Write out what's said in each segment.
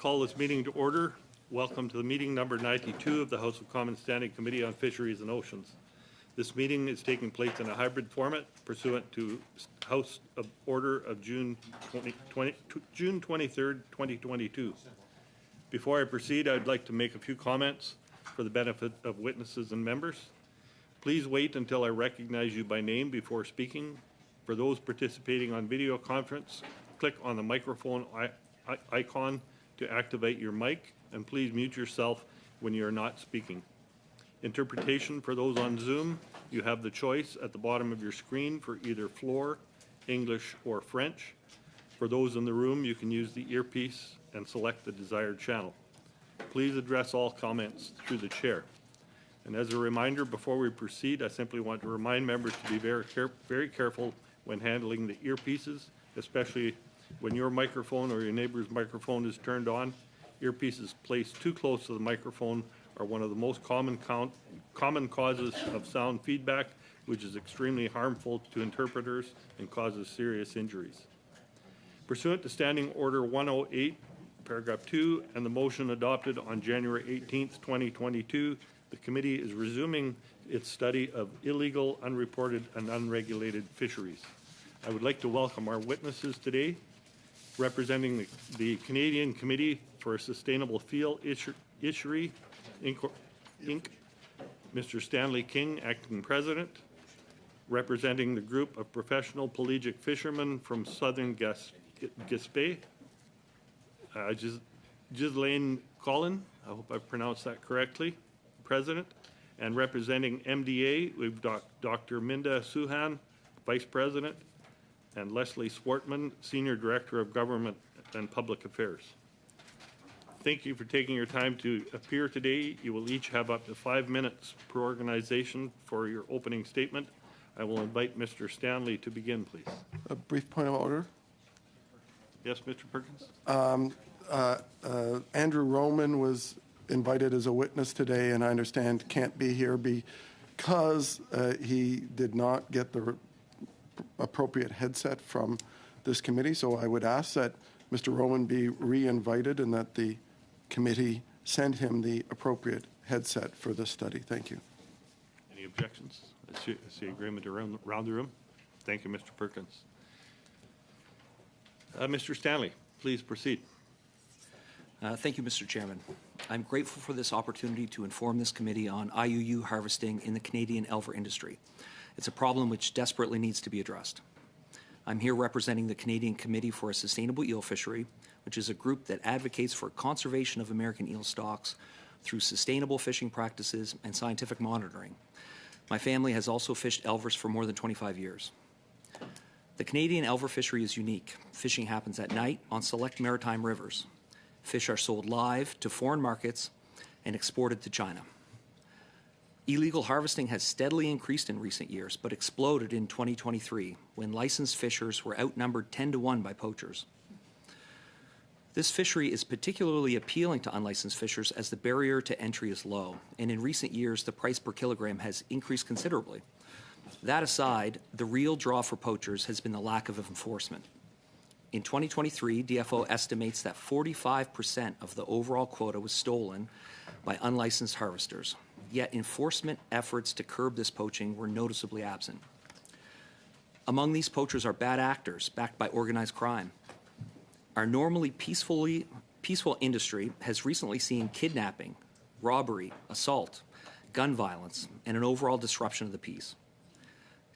call this meeting to order. Welcome to the meeting number 92 of the House of Commons Standing Committee on Fisheries and Oceans. This meeting is taking place in a hybrid format pursuant to House of Order of June 23rd, 2022. Before I proceed, I'd like to make a few comments for the benefit of witnesses and members. Please wait until I recognize you by name before speaking. For those participating on video conference, click on the microphone icon to activate your mic, and please mute yourself when you are not speaking. Interpretation for those on Zoom, you have the choice at the bottom of your screen for either floor, English, or French. For those in the room, you can use the earpiece and select the desired channel. Please address all comments through the chair. And as a reminder, before we proceed, I simply want to remind members to be very careful when handling the earpieces, especially when your microphone or your neighbor's microphone is turned on. Earpieces placed too close to the microphone are one of the most common causes of sound feedback, which is extremely harmful to interpreters and causes serious injuries. Pursuant to Standing Order 108, Paragraph 2, and the motion adopted on January 18th, 2022, the committee is resuming its study of illegal, unreported, and unregulated fisheries. I would like to welcome our witnesses today. Representing the Canadian Committee for Sustainable Field Fishery, Inc., Mr. Stanley King, Acting President. Representing the group of professional pelagic fishermen from Southern Gaspé, Ghislaine Collin, I hope I pronounced that correctly, President. And representing MDA, we've Dr. Minda Suhan, Vice President, and Leslie Swartman, Senior Director of Government and Public Affairs. Thank you for taking your time to appear today. You will each have up to 5 minutes per organization for your opening statement. I will invite Mr. Stanley to begin, please. A brief point of order. Yes, Mr. Perkins? Andrew Roman was invited as a witness today, and I understand can't be here because he did not get the appropriate headset from this committee. So I would ask that Mr. Roman be re-invited and that the committee send him the appropriate headset for this study. Thank you. Any objections? I see agreement around the room. Thank you, Mr. Perkins. Mr. Stanley, please proceed. Thank you, Mr. Chairman. I'm grateful for this opportunity to inform this committee on IUU harvesting in the Canadian Elver industry. It's a problem which desperately needs to be addressed. I'm here representing the Canadian Committee for a Sustainable Eel Fishery, which is a group that advocates for conservation of American eel stocks through sustainable fishing practices and scientific monitoring. My family has also fished elvers for more than 25 years. The Canadian elver fishery is unique. Fishing happens at night on select maritime rivers. Fish are sold live to foreign markets and exported to China. Illegal harvesting has steadily increased in recent years, but exploded in 2023 when licensed fishers were outnumbered 10-to-1 by poachers. This fishery is particularly appealing to unlicensed fishers as the barrier to entry is low, and in recent years the price per kilogram has increased considerably. That aside, the real draw for poachers has been the lack of enforcement. In 2023, DFO estimates that 45% of the overall quota was stolen by unlicensed harvesters, yet enforcement efforts to curb this poaching were noticeably absent. Among these poachers are bad actors backed by organized crime. Our normally peaceful industry has recently seen kidnapping, robbery, assault, gun violence, and an overall disruption of the peace.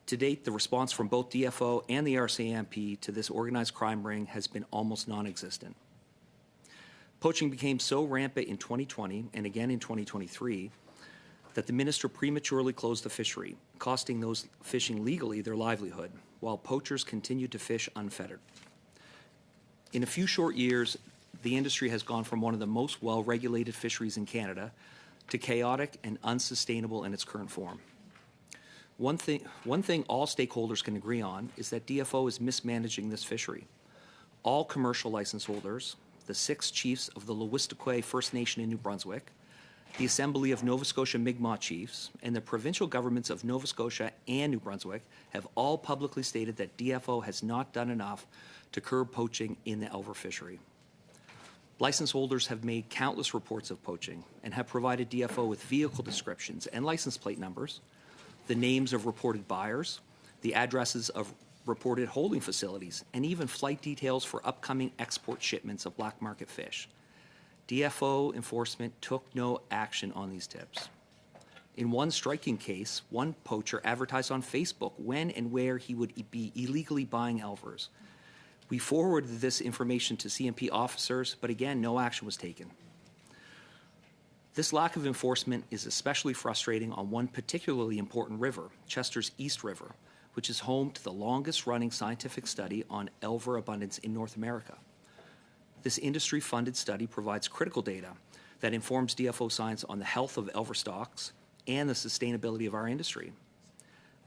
To date, the response from both DFO and the RCMP to this organized crime ring has been almost non-existent. Poaching became so rampant in 2020 and again in 2023 that the minister prematurely closed the fishery, costing those fishing legally their livelihood, while poachers continued to fish unfettered. In a few short years, the industry has gone from one of the most well-regulated fisheries in Canada to chaotic and unsustainable in its current form. One thing all stakeholders can agree on is that DFO is mismanaging this fishery. All commercial license holders, the 6 chiefs of the Lewis-Dequay First Nation in New Brunswick, the Assembly of Nova Scotia Mi'kmaq Chiefs, and the provincial governments of Nova Scotia and New Brunswick have all publicly stated that DFO has not done enough to curb poaching in the elver fishery. License holders have made countless reports of poaching and have provided DFO with vehicle descriptions and license plate numbers, the names of reported buyers, the addresses of reported holding facilities, and even flight details for upcoming export shipments of black market fish. DFO enforcement took no action on these tips. In one striking case, one poacher advertised on Facebook when and where he would be illegally buying elvers. We forwarded this information to CMP officers, but again, no action was taken. This lack of enforcement is especially frustrating on one particularly important river, Chester's East River, which is home to the longest-running scientific study on elver abundance in North America. This industry-funded study provides critical data that informs DFO science on the health of elver stocks and the sustainability of our industry.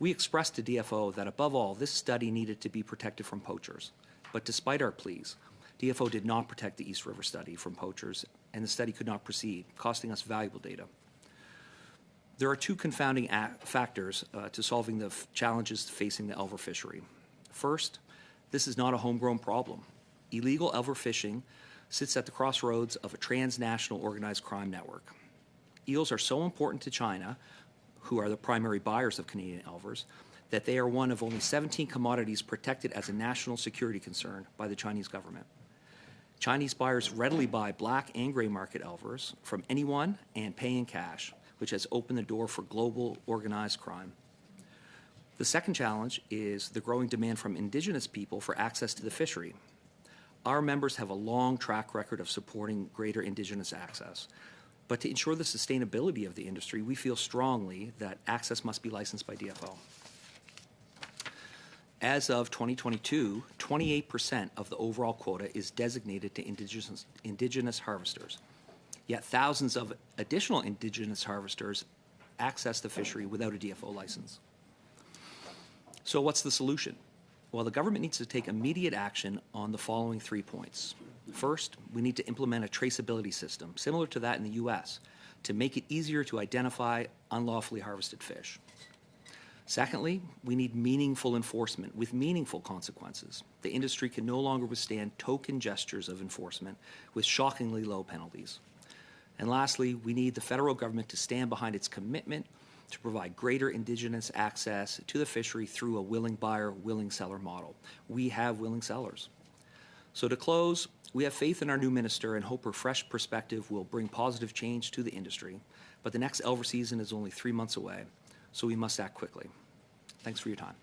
We expressed to DFO that above all, this study needed to be protected from poachers. But despite our pleas, DFO did not protect the East River study from poachers, and the study could not proceed, costing us valuable data. There are two confounding factors to solving the challenges facing the elver fishery. First, this is not a homegrown problem. Illegal elver fishing sits at the crossroads of a transnational organized crime network. Eels are so important to China, who are the primary buyers of Canadian elvers, that they are one of only 17 commodities protected as a national security concern by the Chinese government. Chinese buyers readily buy black and gray market elvers from anyone and pay in cash, which has opened the door for global organized crime. The second challenge is the growing demand from Indigenous people for access to the fishery. Our members have a long track record of supporting greater Indigenous access. But to ensure the sustainability of the industry, we feel strongly that access must be licensed by DFO. As of 2022, 28% of the overall quota is designated to indigenous harvesters. Yet thousands of additional Indigenous harvesters access the fishery without a DFO license. So what's the solution? Well, the government needs to take immediate action on the following 3 points. First, we need to implement a traceability system, similar to that in the U.S., to make it easier to identify unlawfully harvested fish. Secondly, we need meaningful enforcement with meaningful consequences. The industry can no longer withstand token gestures of enforcement with shockingly low penalties. And lastly, we need the federal government to stand behind its commitment to provide greater Indigenous access to the fishery through a willing buyer, willing seller model. We have willing sellers. So to close, we have faith in our new minister and hope her fresh perspective will bring positive change to the industry. But the next elver season is only 3 months away, so we must act quickly. Thanks for your time.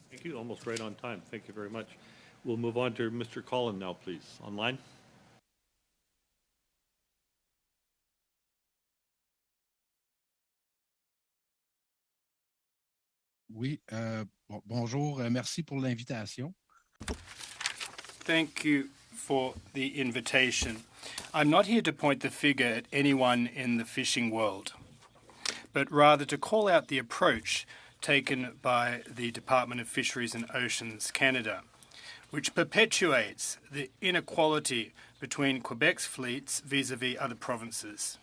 Thank you. Almost right on time. Thank you very much. We'll move on to Mr. Collin now, please. Online. Oui, bonjour, merci pour l'invitation. Thank you for the invitation. I'm not here to point the finger at anyone in the fishing world, but rather to call out the approach taken by the Department of Fisheries and Oceans Canada, which perpetuates the inequality between Quebec's fleets vis-à-vis other provinces,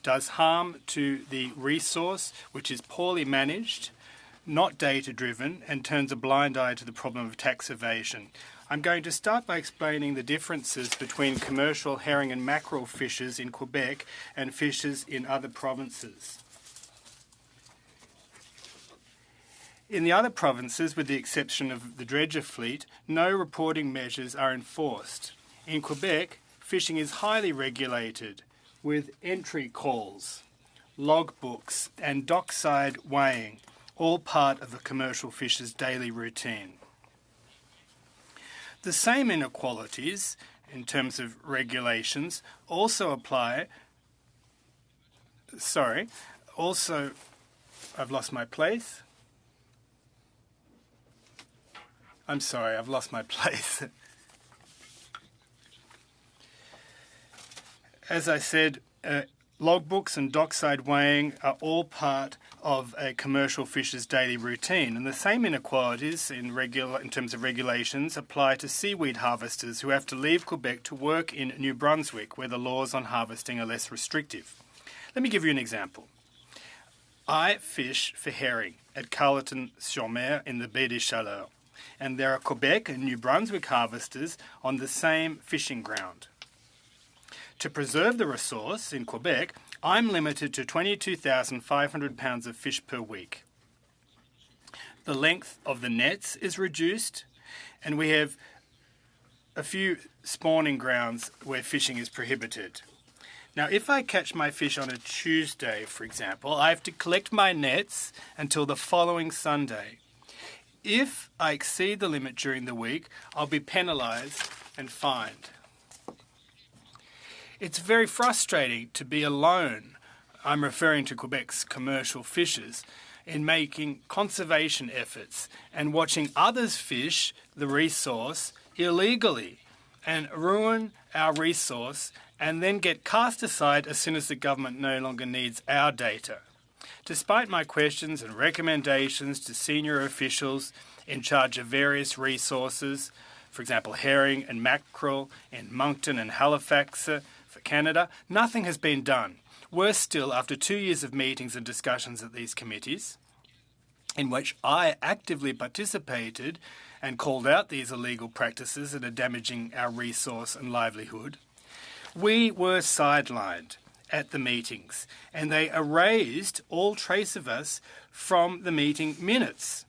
does harm to the resource, which is poorly managed, not data-driven, and turns a blind eye to the problem of tax evasion. I'm going to start by explaining the differences between commercial herring and mackerel fishers in Quebec and fishers in other provinces. In the other provinces, with the exception of the dredger fleet, no reporting measures are enforced. In Quebec, fishing is highly regulated, with entry calls, logbooks, and dockside weighing, all part of a commercial fisher's daily routine. The same inequalities, in terms of regulations, also apply. I've lost my place. I'm sorry, I've lost my place. As I said, logbooks and dockside weighing are all part of a commercial fisher's daily routine, and the same inequalities in terms of regulations apply to seaweed harvesters who have to leave Quebec to work in New Brunswick, where the laws on harvesting are less restrictive. Let me give you an example. I fish for herring at Carleton-sur-Mer in the Baie des Chaleurs, and there are Quebec and New Brunswick harvesters on the same fishing ground. To preserve the resource in Quebec, I'm limited to 22,500 pounds of fish per week. The length of the nets is reduced, and we have a few spawning grounds where fishing is prohibited. Now, if I catch my fish on a Tuesday, for example, I have to collect my nets until the following Sunday. If I exceed the limit during the week, I'll be penalised and fined. It's very frustrating to be alone, I'm referring to Quebec's commercial fishers, in making conservation efforts and watching others fish the resource illegally and ruin our resource and then get cast aside as soon as the government no longer needs our data. Despite my questions and recommendations to senior officials in charge of various resources, for example herring and mackerel in Moncton and Halifax for Canada, nothing has been done. Worse still, after 2 years of meetings and discussions at these committees, in which I actively participated and called out these illegal practices that are damaging our resource and livelihood, we were sidelined at the meetings, and they erased all trace of us from the meeting minutes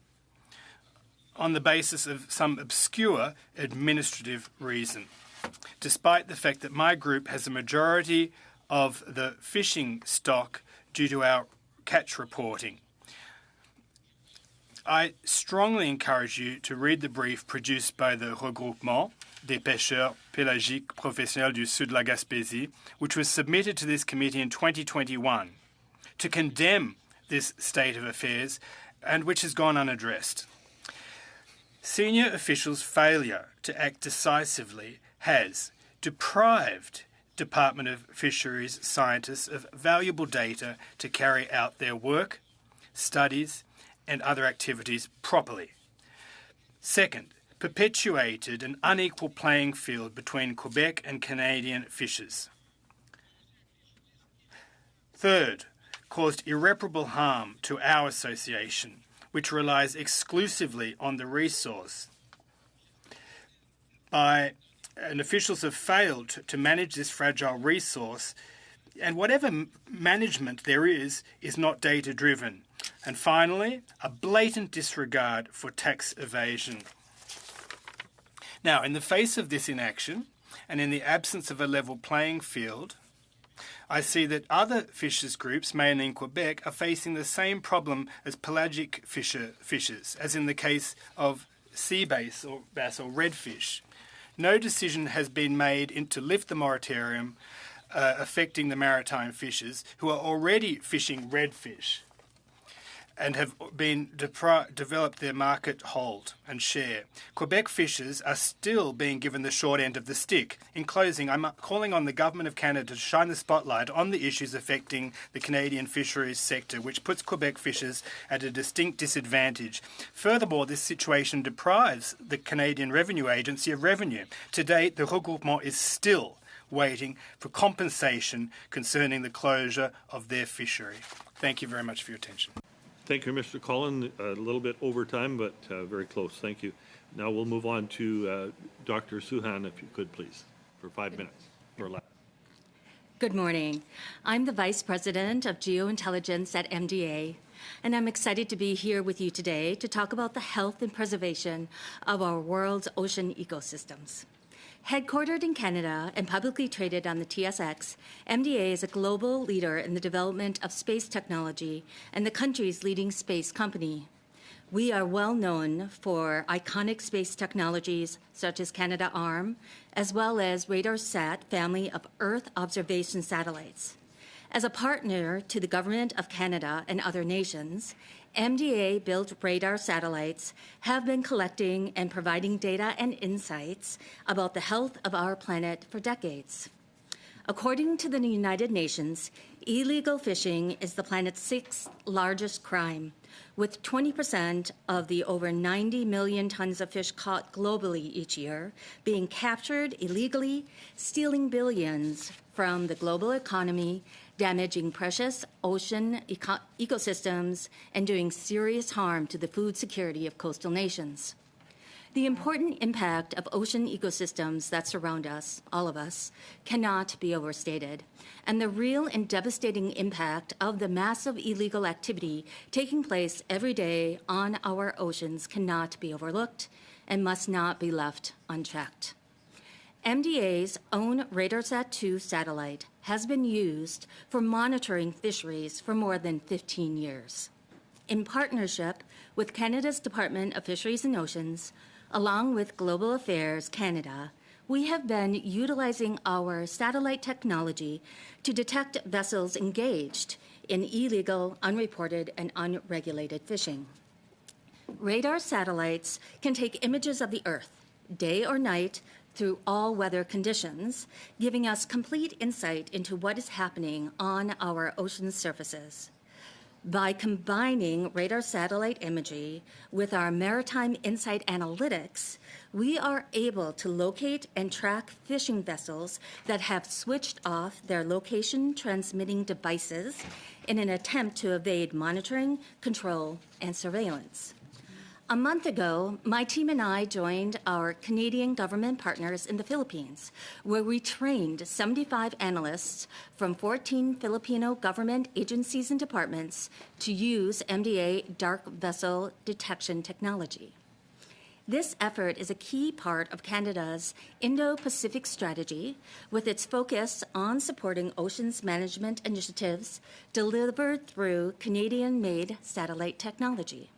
on the basis of some obscure administrative reason, despite the fact that my group has a majority of the fishing stock due to our catch reporting. I strongly encourage you to read the brief produced by the Regroupement des pêcheurs pélagiques professionnels du Sud de la Gaspésie, which was submitted to this committee in 2021, to condemn this state of affairs and which has gone unaddressed. Senior officials' failure to act decisively has deprived Department of Fisheries scientists of valuable data to carry out their work, studies, and other activities properly. Second, perpetuated an unequal playing field between Quebec and Canadian fishers. Third, caused irreparable harm to our association, which relies exclusively on the resource. And officials have failed to manage this fragile resource, and whatever management there is not data-driven. And finally, a blatant disregard for tax evasion. Now, in the face of this inaction, and in the absence of a level playing field, I see that other fishers groups, mainly in Quebec, are facing the same problem as pelagic fishers, as in the case of sea bass or redfish. No decision has been made to lift the moratorium affecting the maritime fishers who are already fishing redfish and have been developed their market hold and share. Quebec fishers are still being given the short end of the stick. In closing, I'm calling on the Government of Canada to shine the spotlight on the issues affecting the Canadian fisheries sector, which puts Quebec fishers at a distinct disadvantage. Furthermore, this situation deprives the Canadian Revenue Agency of revenue. To date, the Regroupement is still waiting for compensation concerning the closure of their fishery. Thank you very much for your attention. Thank you, Mr. Cullen. A little bit over time, but very close. Thank you. Now we'll move on to Dr. Suhan, if you could, please, for 5 minutes or less. Good morning. I'm the Vice President of Geointelligence at MDA, and I'm excited to be here with you today to talk about the health and preservation of our world's ocean ecosystems. Headquartered in Canada and publicly traded on the TSX, MDA is a global leader in the development of space technology and the country's leading space company. We are well known for iconic space technologies such as Canadarm, as well as RadarSat family of Earth observation satellites. As a partner to the Government of Canada and other nations, MDA-built radar satellites have been collecting and providing data and insights about the health of our planet for decades. According to the United Nations, illegal fishing is the planet's sixth largest crime, with 20% of the over 90 million tons of fish caught globally each year being captured illegally, stealing billions from the global economy, damaging precious ocean ecosystems, and doing serious harm to the food security of coastal nations. The important impact of ocean ecosystems that surround us, all of us, cannot be overstated. And the real and devastating impact of the massive illegal activity taking place every day on our oceans cannot be overlooked and must not be left unchecked. MDA's own RADARSAT-2 satellite has been used for monitoring fisheries for more than 15 years. In partnership with Canada's Department of Fisheries and Oceans, along with Global Affairs Canada, we have been utilizing our satellite technology to detect vessels engaged in illegal, unreported, and unregulated fishing. Radar satellites can take images of the Earth, day or night, through all weather conditions, giving us complete insight into what is happening on our ocean surfaces. By combining radar satellite imagery with our maritime insight analytics, we are able to locate and track fishing vessels that have switched off their location transmitting devices in an attempt to evade monitoring, control, and surveillance. A month ago, my team and I joined our Canadian government partners in the Philippines, where we trained 75 analysts from 14 Filipino government agencies and departments to use MDA dark vessel detection technology. This effort is a key part of Canada's Indo-Pacific strategy, with its focus on supporting oceans management initiatives delivered through Canadian-made satellite technology.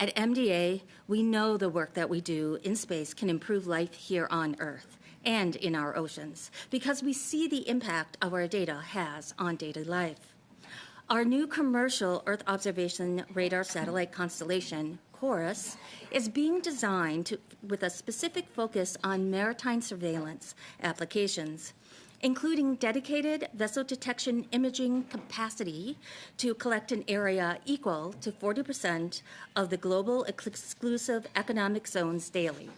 At MDA, we know the work that we do in space can improve life here on Earth and in our oceans because we see the impact our data has on daily life. Our new commercial Earth observation radar satellite constellation, CHORUS, is being designed with a specific focus on maritime surveillance applications, including dedicated vessel detection imaging capacity to collect an area equal to 40% of the global exclusive economic zones daily.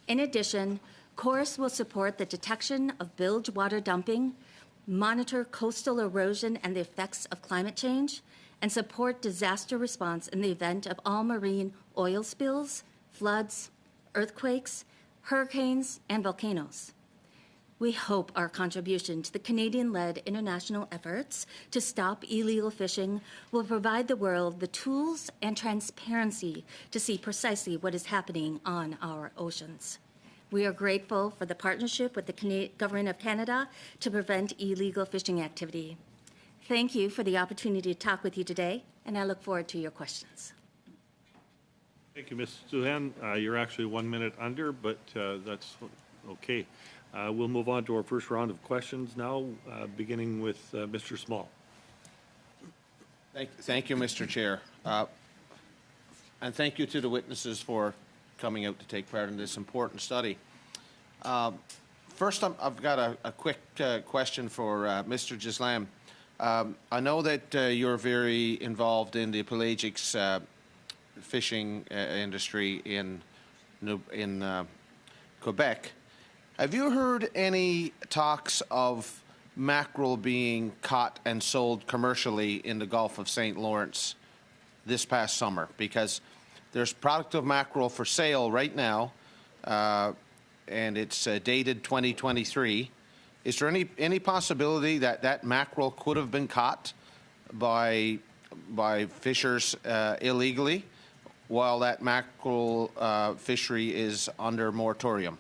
In addition, CHORUS will support the detection of bilge water dumping, monitor coastal erosion and the effects of climate change, and support disaster response in the event of all marine oil spills, floods, earthquakes, hurricanes, and volcanoes. We hope our contribution to the Canadian-led international efforts to stop illegal fishing will provide the world the tools and transparency to see precisely what is happening on our oceans. We are grateful for the partnership with the Government of Canada to prevent illegal fishing activity. Thank you for the opportunity to talk with you today, and I look forward to your questions. Thank you, Ms. Suzanne. You're actually 1 minute under, but that's okay. We'll move on to our first round of questions now, beginning with Mr. Small. Thank you, Mr. Chair. And thank you to the witnesses for coming out to take part in this important study. First, I've got a quick question for Mr. Gislam. I know that you're very involved in the pelagics fishing industry in Quebec. Have you heard any talks of mackerel being caught and sold commercially in the Gulf of St. Lawrence this past summer? Because there's product of mackerel for sale right now, and it's dated 2023. Is there any possibility that that mackerel could have been caught by fishers illegally while that mackerel fishery is under moratorium?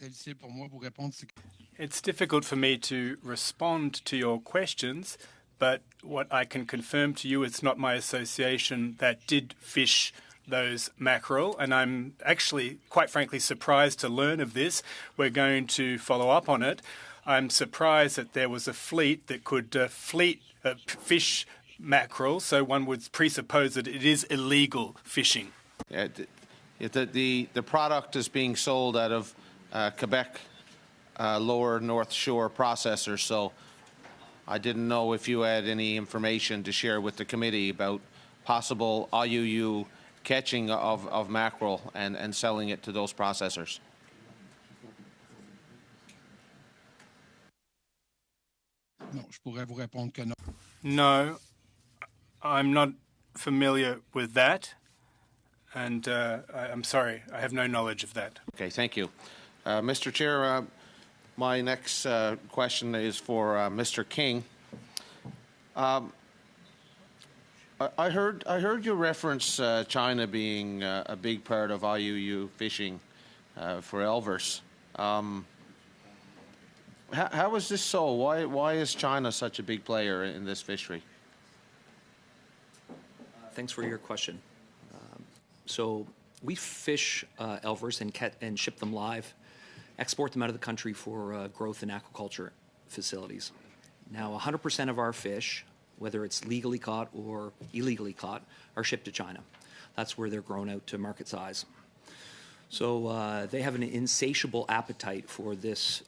It's difficult for me to respond to your questions, but what I can confirm to you, it's not my association that did fish those mackerel, and I'm actually, quite frankly, surprised to learn of this. We're going to follow up on it. I'm surprised that there was a fleet that could fish mackerel, so one would presuppose that it is illegal fishing. The product is being sold out of Quebec lower North Shore processors, so I didn't know if you had any information to share with the committee about possible IUU catching of mackerel and selling it to those processors. No, I'm not familiar with that, and I'm sorry, I have no knowledge of that. Okay, thank you. Mr. Chair, my next question is for Mr. King. I heard you reference China being a big part of IUU fishing for Elvers. How is this so? Why is China such a big player in this fishery? Thanks for your question. So we fish Elvers and ship them live, export them out of the country for growth in aquaculture facilities. Now, 100% of our fish, whether it's legally caught or illegally caught, are shipped to China. That's where they're grown out to market size. So they have an insatiable appetite for this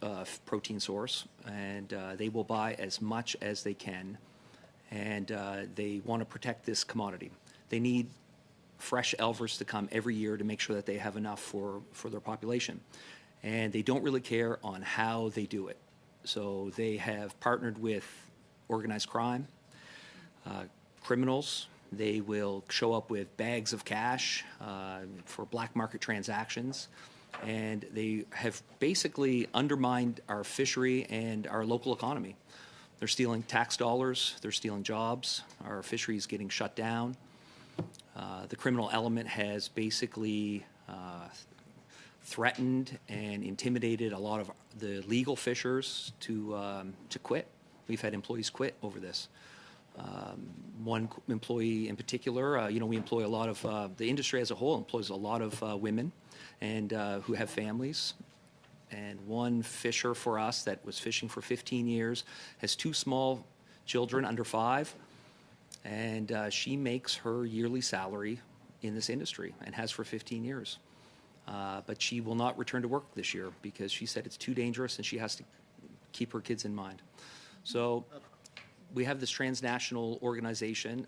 protein source, and they will buy as much as they can, and they want to protect this commodity. They need fresh Elvers to come every year to make sure that they have enough for their population. And they don't really care on how they do it. So they have partnered with organized crime, criminals. They will show up with bags of cash for black market transactions. And they have basically undermined our fishery and our local economy. They're stealing tax dollars. They're stealing jobs. Our fishery is getting shut down. The criminal element has basically threatened and intimidated a lot of the legal fishers to quit. We've had employees quit over this. One employee in particular, we employ a lot of, the industry as a whole employs a lot of women and who have families. And one fisher for us that was fishing for 15 years has 2 small children under 5. And she makes her yearly salary in this industry and has for 15 years. But she will not return to work this year because she said it's too dangerous and she has to keep her kids in mind. So we have this transnational organization.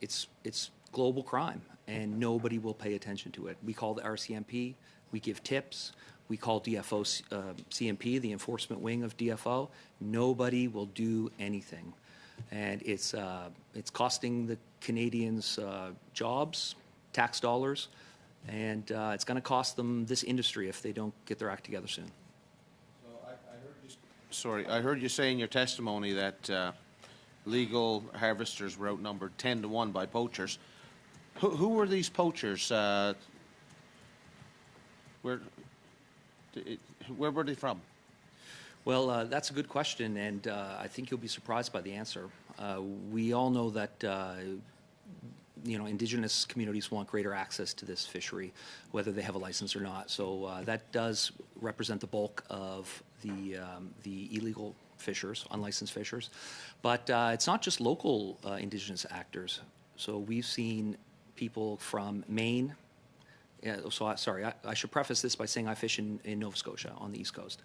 It's global crime, and nobody will pay attention to it. We call the RCMP. We give tips. We call DFO CMP, the enforcement wing of DFO. Nobody will do anything. And it's costing the Canadians jobs, tax dollars, and it's going to cost them this industry if they don't get their act together soon. I heard you say in your testimony that legal harvesters were outnumbered 10-1 by poachers. Who were these poachers? Where were they from? Well, that's a good question, and I think you'll be surprised by the answer. We all know that Indigenous communities want greater access to this fishery, whether they have a license or not. So that does represent the bulk of the illegal fishers, unlicensed fishers. But it's not just local Indigenous actors. So we've seen people from Maine. I should preface this by saying I fish in Nova Scotia on the East Coast.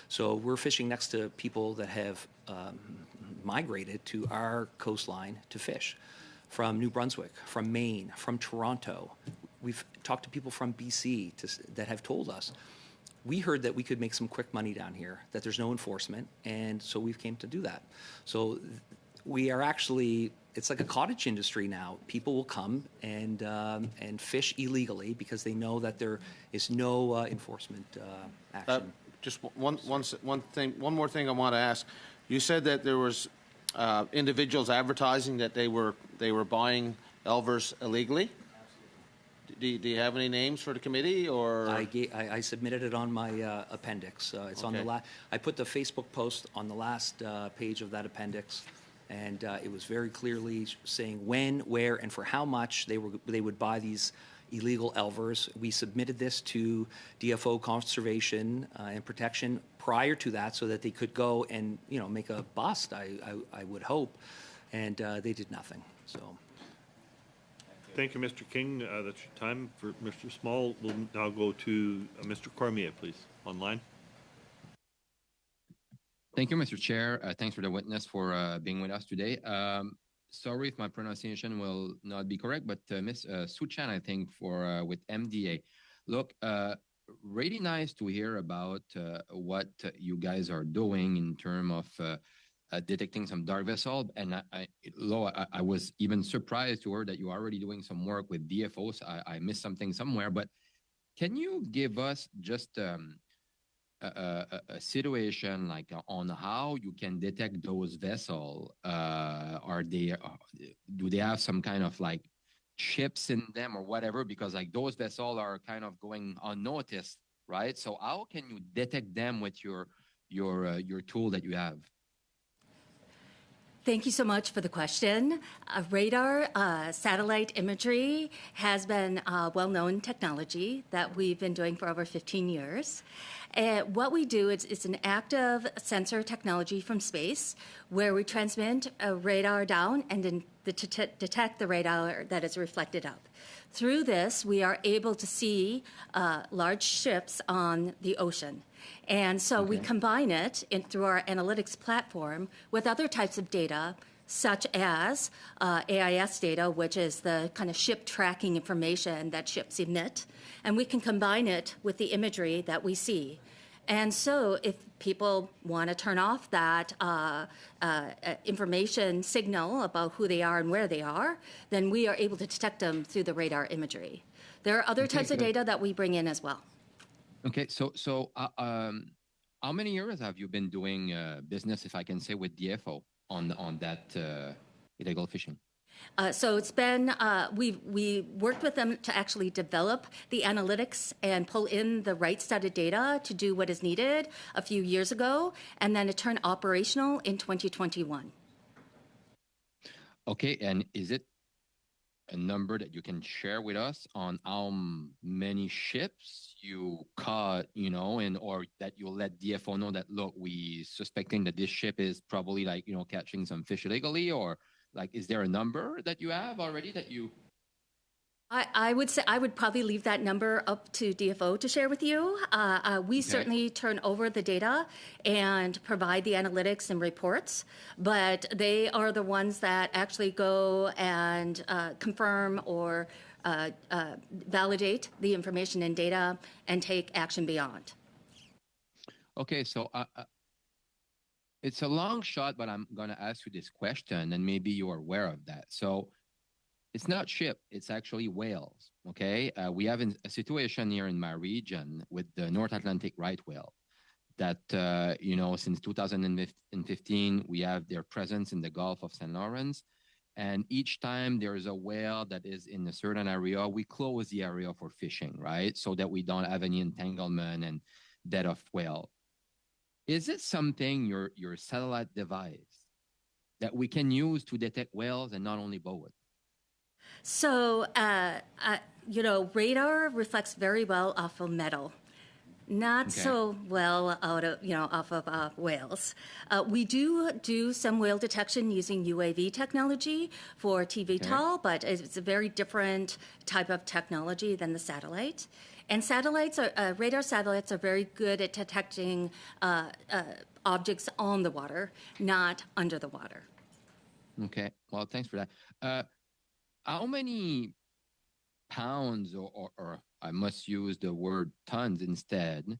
So we're fishing next to people that have migrated to our coastline to fish, from New Brunswick, from Maine, from Toronto. We've talked to people from BC that have told us, we heard that we could make some quick money down here, that there's no enforcement, and so we've came to do that. So we are actually, it's like a cottage industry now. People will come and fish illegally because they know that there is no enforcement action. Just one more thing I want to ask. You said that there was individuals advertising that they were buying Elvers illegally. Do you have any names for the committee, or? I submitted it on my appendix. It's on the I put the Facebook post on the last page of that appendix, and it was very clearly saying when, where, and for how much they would buy these illegal Elvers. We submitted this to DFO Conservation and Protection prior to that, so that they could go and make a bust. I would hope, and they did nothing. So. Thank you, Mr. King. That's your time. For Mr. Small, we'll now go to Mr. Cormier, please, online. Thank you, Mr. Chair. Thanks for the witness for being with us today. Sorry if my pronunciation will not be correct, but Ms. Suchan, I think, with MDA. Look, really nice to hear about what you guys are doing in terms of detecting some dark vessel. And I was even surprised to hear that you're already doing some work with DFOs. I missed something somewhere, but can you give us just a situation like on how you can detect those vessels? Do they have some kind of like chips in them or whatever? Because like those vessels are kind of going unnoticed, right? So how can you detect them with your tool that you have? Thank you so much for the question. Radar satellite imagery has been a well-known technology that we've been doing for over 15 years. What we do is it's an active sensor technology from space where we transmit a radar down and then detect the radar that is reflected up. Through this, we are able to see large ships on the ocean. And so we combine it through our analytics platform with other types of data, such as AIS data, which is the kind of ship tracking information that ships emit. And we can combine it with the imagery that we see. And so if people want to turn off that information signal about who they are and where they are, then we are able to detect them through the radar imagery. There are other types of data that we bring in as well. Okay, so how many years have you been doing business, if I can say, with DFO on that illegal fishing? So it's been, we worked with them to actually develop the analytics and pull in the right set of data to do what is needed a few years ago, and then it turned operational in 2021. Okay, and is it a number that you can share with us on how many ships you caught, and or that you'll let DFO know that, look, we suspecting that this ship is probably like, catching some fish illegally, or like, is there a number that you have already that you? I would say I would probably leave that number up to DFO to share with you. We certainly turn over the data and provide the analytics and reports, but they are the ones that actually go and confirm or validate the information and data and take action beyond. Okay, so it's a long shot, but I'm going to ask you this question, and maybe you're aware of that. So it's not ship, it's actually whales, okay? We have a situation here in my region with the North Atlantic right whale that, since 2015, we have their presence in the Gulf of St. Lawrence. And each time there is a whale that is in a certain area, we close the area for fishing, right? So that we don't have any entanglement and death of whale. Is it something, your satellite device, that we can use to detect whales and not only boat? So, radar reflects very well off of metal, not so well off of whales. We do some whale detection using UAV technology for TVTOL, but it's a very different type of technology than the satellite. And radar satellites are very good at detecting objects on the water, not under the water. Okay, well, thanks for that. How many pounds, or I must use the word tons instead,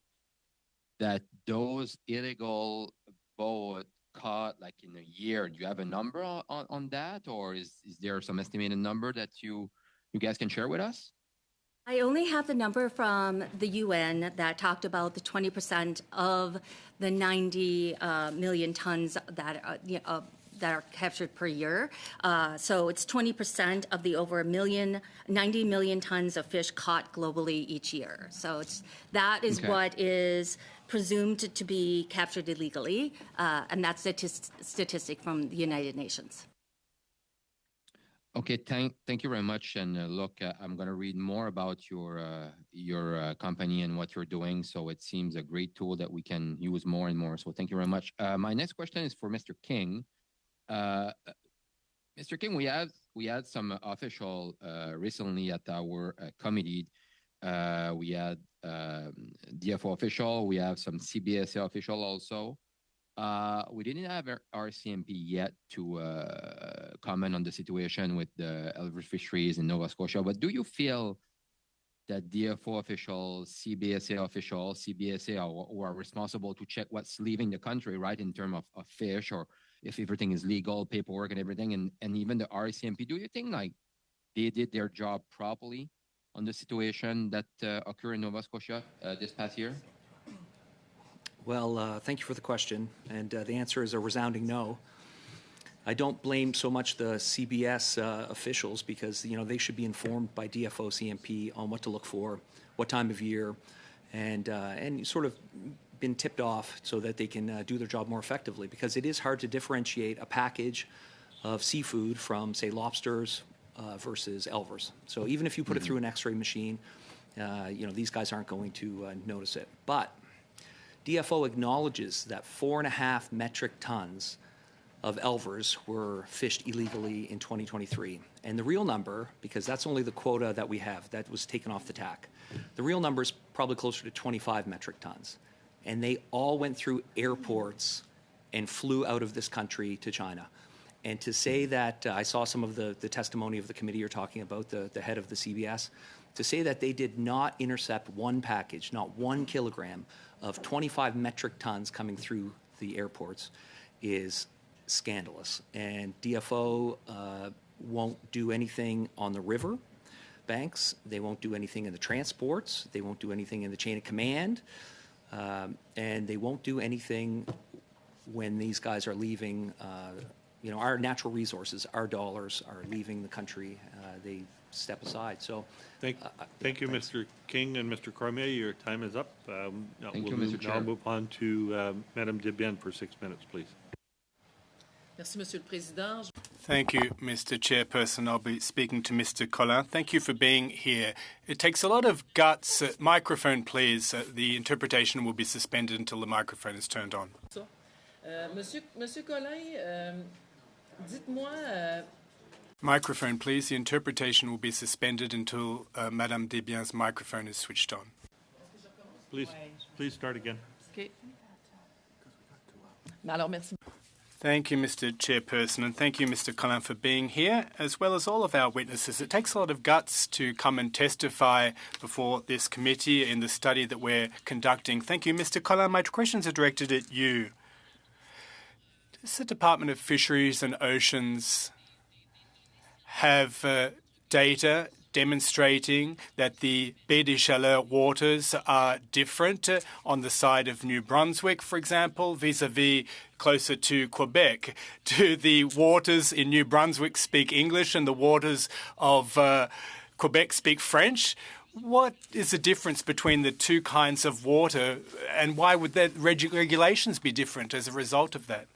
that those illegal boats caught like in a year? Do you have a number on that, or is there some estimated number that you guys can share with us? I only have the number from the UN that talked about the 20% of the 90 million tons that are captured per year. So it's 20% of the over 90 million tons of fish caught globally each year. So that is what is presumed to be captured illegally, and that's a statistic from the United Nations. Okay, thank you very much. And look, I'm going to read more about your company and what you're doing. So it seems a great tool that we can use more and more. So thank you very much. My next question is for Mr. King. Mr. King, we had some official recently at our committee. We had DFO official. We have some CBSA official also. We didn't have our RCMP yet to comment on the situation with the Elver fisheries in Nova Scotia. But do you feel that DFO officials, CBSA officials, CBSA who are responsible to check what's leaving the country, right, in terms of fish, or if everything is legal, paperwork and everything, and even the RCMP, do you think like they did their job properly on the situation that occurred in Nova Scotia this past year? Well, thank you for the question, and the answer is a resounding no. I don't blame so much the CBS officials because they should be informed by DFO CMP on what to look for, what time of year, and sort of been tipped off so that they can do their job more effectively. Because it is hard to differentiate a package of seafood from, say, lobsters versus Elvers. So even if you put it through an X-ray machine, these guys aren't going to notice it. But DFO acknowledges that 4.5 metric tons of Elvers were fished illegally in 2023. And the real number, because that's only the quota that we have, that was taken off the TAC, the real number is probably closer to 25 metric tons. And they all went through airports and flew out of this country to China. And to say that, I saw some of the testimony of the committee you're talking about, the head of the CBS, to say that they did not intercept one package, not 1 kilogram of 25 metric tons coming through the airports is scandalous. And DFO won't do anything on the river banks. They won't do anything in the transports. They won't do anything in the chain of command. And they won't do anything when these guys are leaving. Our natural resources, our dollars are leaving the country. They step aside. So, Thank you, Mr. King and Mr. Cormier. Your time is up. Thank you, Mr. Chair. Now move on to Madame Desbiens for 6 minutes, please. Merci, Monsieur le Président. Thank you, Mr. Chairperson. I'll be speaking to Mr. Collin. Thank you for being here. It takes a lot of guts. Microphone, please. The interpretation will be suspended until the microphone is turned on. Monsieur Collin, dites-moi... Microphone, please. The interpretation will be suspended until Madame Desbiens' microphone is switched on. Please start again. OK. Alors, merci. Thank you, Mr. Chairperson, and thank you, Mr. Collin, for being here, as well as all of our witnesses. It takes a lot of guts to come and testify before this committee in the study that we're conducting. Thank you, Mr. Collin. My questions are directed at you. Does the Department of Fisheries and Oceans have data demonstrating that the Baie des Chaleurs waters are different on the side of New Brunswick, for example, vis-à-vis closer to Quebec? Do the waters in New Brunswick speak English and the waters of Quebec speak French? What is the difference between the two kinds of water, and why would that regulations be different as a result of that?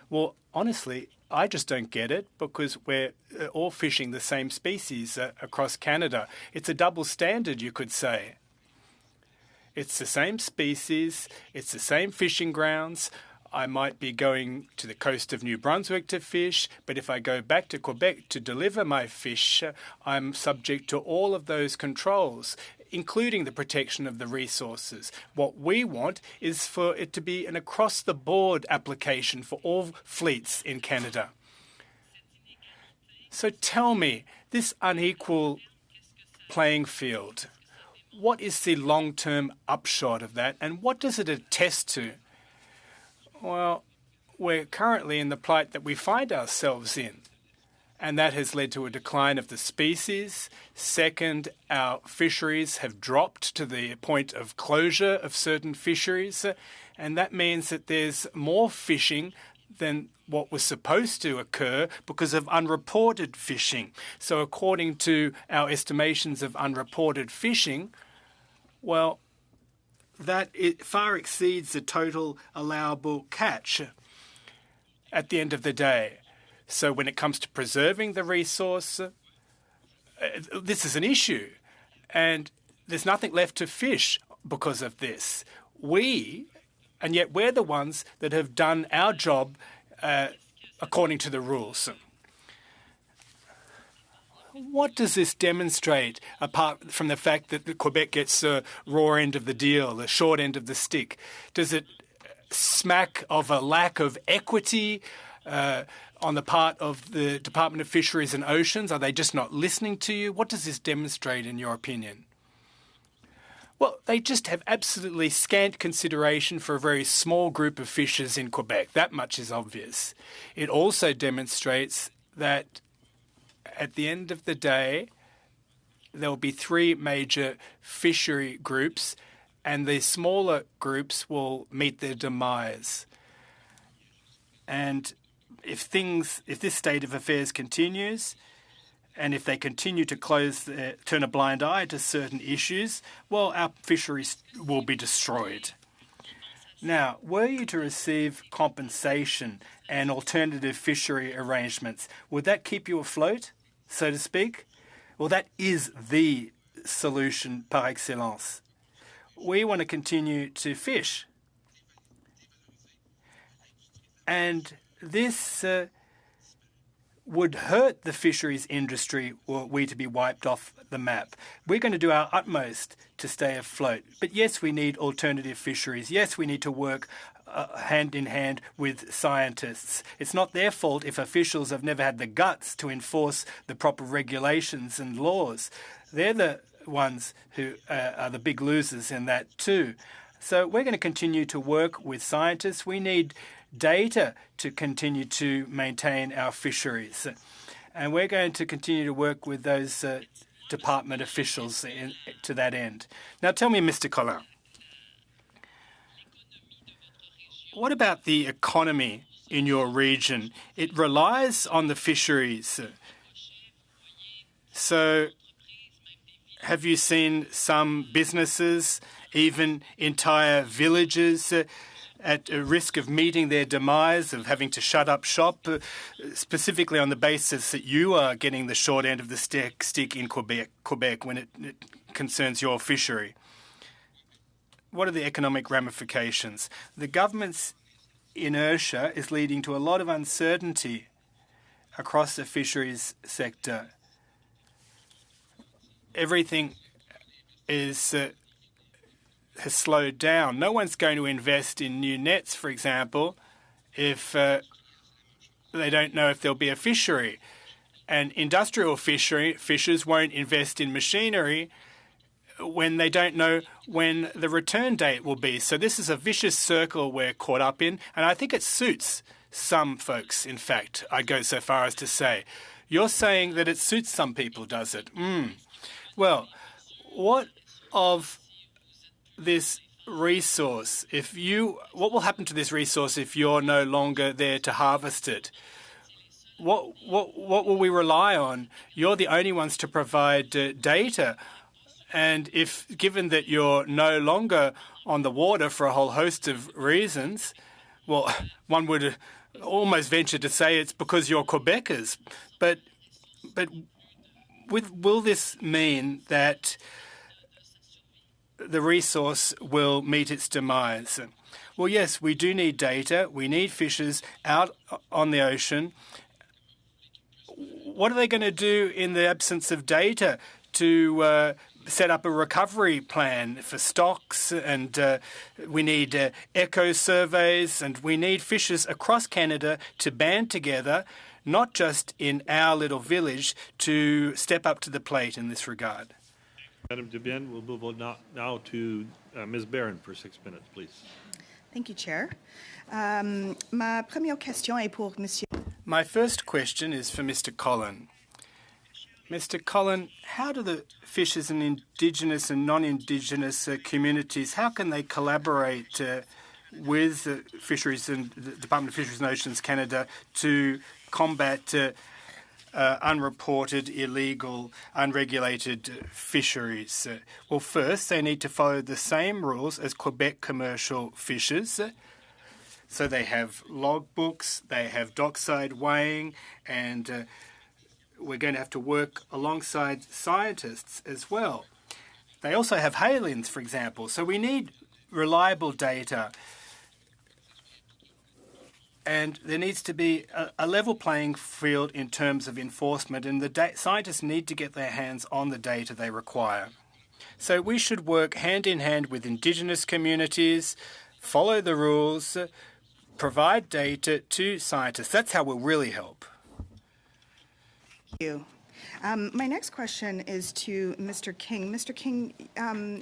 Well, honestly, I just don't get it, because we're all fishing the same species across Canada. It's a double standard, you could say. It's the same species, it's the same fishing grounds. I might be going to the coast of New Brunswick to fish, but if I go back to Quebec to deliver my fish, I'm subject to all of those controls, including the protection of the resources. What we want is for it to be an across-the-board application for all fleets in Canada. So tell me, this unequal playing field, what is the long-term upshot of that, and what does it attest to? Well, we're currently in the plight that we find ourselves in, and that has led to a decline of the species. Second, our fisheries have dropped to the point of closure of certain fisheries, and that means that there's more fishing than what was supposed to occur because of unreported fishing. So according to our estimations of unreported fishing, well, that it far exceeds the total allowable catch at the end of the day. So when it comes to preserving the resource, this is an issue, and there's nothing left to fish because of this. And yet we're the ones that have done our job according to the rules. What does this demonstrate, apart from the fact that Quebec gets the raw end of the deal, the short end of the stick? Does it smack of a lack of equity on the part of the Department of Fisheries and Oceans? Are they just not listening to you? What does this demonstrate, in your opinion? Well, they just have absolutely scant consideration for a very small group of fishers in Quebec. That much is obvious. It also demonstrates that at the end of the day, there will be three major fishery groups, and the smaller groups will meet their demise. And if this state of affairs continues, and if they continue to turn a blind eye to certain issues, well, our fisheries will be destroyed. Now, were you to receive compensation and alternative fishery arrangements, would that keep you afloat, so to speak? Well, that is the solution par excellence. We want to continue to fish. And this would hurt the fisheries industry were we to be wiped off the map. We're going to do our utmost to stay afloat. But yes, we need alternative fisheries. Yes, we need to work hand in hand with scientists. It's not their fault if officials have never had the guts to enforce the proper regulations and laws. They're the ones who are the big losers in that too. So we're going to continue to work with scientists. We need data to continue to maintain our fisheries. And we're going to continue to work with those department officials to that end. Now tell me, Mr. Collin, what about the economy in your region? It relies on the fisheries. So have you seen some businesses, even entire villages, at a risk of meeting their demise, of having to shut up shop, specifically on the basis that you are getting the short end of the stick in Quebec when it concerns your fishery? What are the economic ramifications? The government's inertia is leading to a lot of uncertainty across the fisheries sector. Everything has slowed down. No one's going to invest in new nets, for example, if they don't know if there'll be a fishery. And industrial fishers won't invest in machinery when they don't know when the return date will be. So this is a vicious circle we're caught up in, and I think it suits some folks, in fact. I'd go so far as to say. You're saying that it suits some people, does it? Well, what of this resource? What will happen to this resource if you're no longer there to harvest it? What will we rely on? You're the only ones to provide data. And if, given that you're no longer on the water for a whole host of reasons, well, one would almost venture to say it's because you're Quebecers. But will this mean that the resource will meet its demise? Well, yes, we do need data. We need fishers out on the ocean. What are they going to do in the absence of data to set up a recovery plan for stocks? And we need eco surveys, and we need fishers across Canada to band together, not just in our little village, to step up to the plate in this regard. Madam Debienne, we'll move on now to Ms. Barron for 6 minutes, please. Thank you, Chair. Ma première question est pour Monsieur. My first question is for Mr. Collin. Mr. Collin, how do the fishers in Indigenous and non-Indigenous communities, how can they collaborate with the Fisheries and the Department of Fisheries and Oceans Canada to combat unreported, illegal, unregulated fisheries? Well, first, they need to follow the same rules as Quebec commercial fishers. So they have logbooks, they have dockside weighing, and we're going to have to work alongside scientists as well. They also have halines, for example. So we need reliable data. And there needs to be a level playing field in terms of enforcement, and the scientists need to get their hands on the data they require. So we should work hand in hand with Indigenous communities, follow the rules, provide data to scientists. That's how we'll really help. Thank you. My next question is to Mr. King. Mr. King,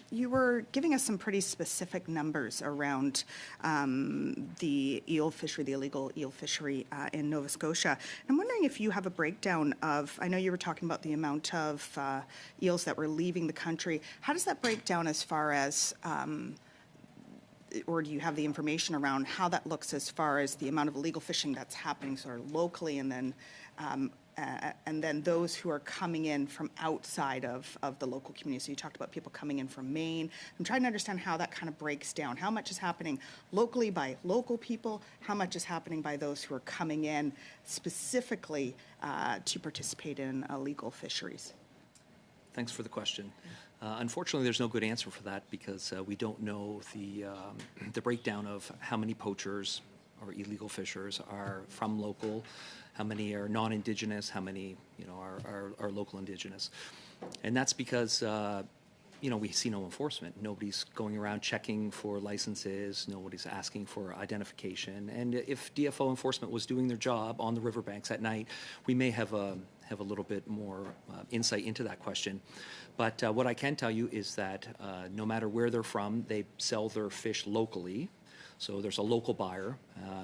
you were giving us some pretty specific numbers around the eel fishery, the illegal eel fishery in Nova Scotia. I'm wondering if you have a breakdown of, I know you were talking about the amount of eels that were leaving the country. How does that break down as far as or do you have the information around how that looks as far as the amount of illegal fishing that's happening sort of locally, and then those who are coming in from outside of the local community? So you talked about people coming in from Maine. I'm trying to understand how that kind of breaks down. How much is happening locally by local people? How much is happening by those who are coming in specifically to participate in illegal fisheries? Thanks for the question. Unfortunately, there's no good answer for that because we don't know the breakdown of how many poachers or illegal fishers are from local, how many are non-Indigenous, how many are local Indigenous, and that's because we see no enforcement. Nobody's going around checking for licenses. Nobody's asking for identification. And if DFO enforcement was doing their job on the riverbanks at night, we may have a little bit more insight into that question. But what I can tell you is that no matter where they're from, they sell their fish locally. So there's a local buyer.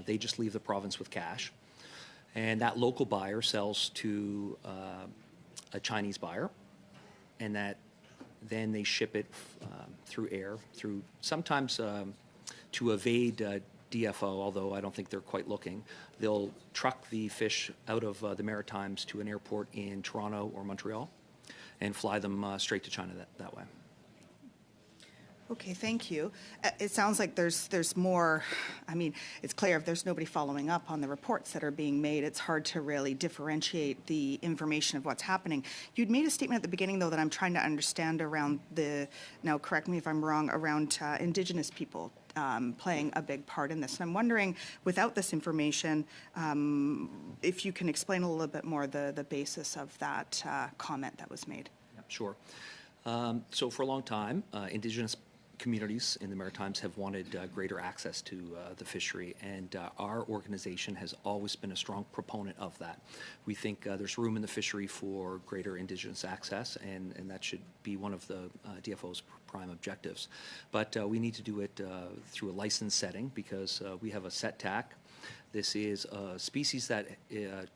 They just leave the province with cash. And that local buyer sells to a Chinese buyer. And then they ship it through air, sometimes to evade DFO, although I don't think they're quite looking. They'll truck the fish out of the Maritimes to an airport in Toronto or Montreal and fly them straight to China that way. Okay, thank you. It sounds like there's more. I mean, it's clear if there's nobody following up on the reports that are being made, it's hard to really differentiate the information of what's happening. You'd made a statement at the beginning, though, that I'm trying to understand around now correct me if I'm wrong, around Indigenous people playing a big part in this. And I'm wondering, without this information, if you can explain a little bit more the basis of that comment that was made. Yeah, sure. So for a long time, Indigenous communities in the Maritimes have wanted greater access to the fishery, and our organization has always been a strong proponent of that. We think there's room in the fishery for greater Indigenous access, and that should be one of the DFO's prime objectives. But we need to do it through a license setting because we have a set TAC. This is a species that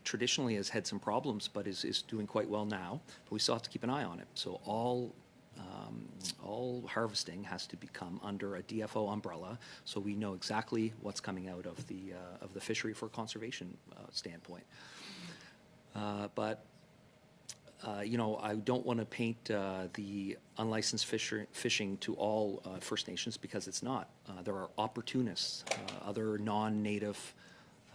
traditionally has had some problems, but is doing quite well now. But we still have to keep an eye on it. So all harvesting has to become under a DFO umbrella, so we know exactly what's coming out of the fishery for a conservation standpoint. But I don't want to paint the unlicensed fishing to all First Nations because it's not. There are opportunists, other non-native.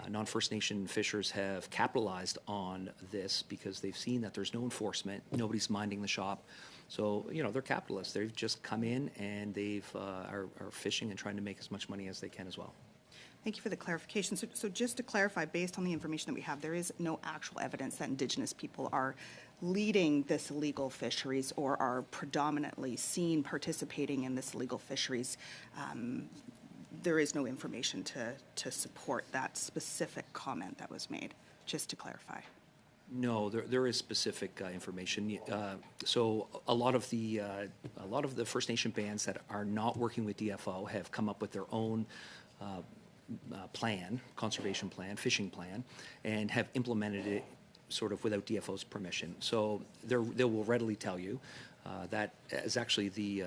Non-First Nation fishers have capitalized on this because they've seen that there's no enforcement, nobody's minding the shop. So, they're capitalists. They've just come in and are fishing and trying to make as much money as they can as well. Thank you for the clarification. So just to clarify, based on the information that we have, there is no actual evidence that Indigenous people are leading this illegal fisheries or are predominantly seen participating in this illegal fisheries. There is no information to support that specific comment that was made, just to clarify. No, there is specific information. So a lot of the First Nation bands that are not working with DFO have come up with their own plan, conservation plan, fishing plan, and have implemented it sort of without DFO's permission. So they will readily tell you that is actually the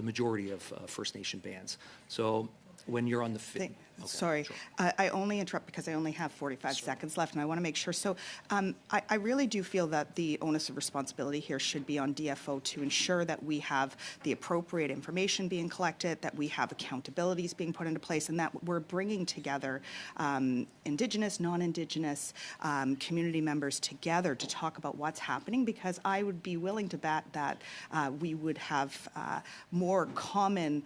majority of First Nation bands. So when you're on the sorry, sure. I only interrupt because I only have 45 seconds left, and I want to make sure. So I really do feel that the onus of responsibility here should be on DFO to ensure that we have the appropriate information being collected, that we have accountabilities being put into place, and that we're bringing together Indigenous, non-Indigenous community members together to talk about what's happening, because I would be willing to bet that we would have more common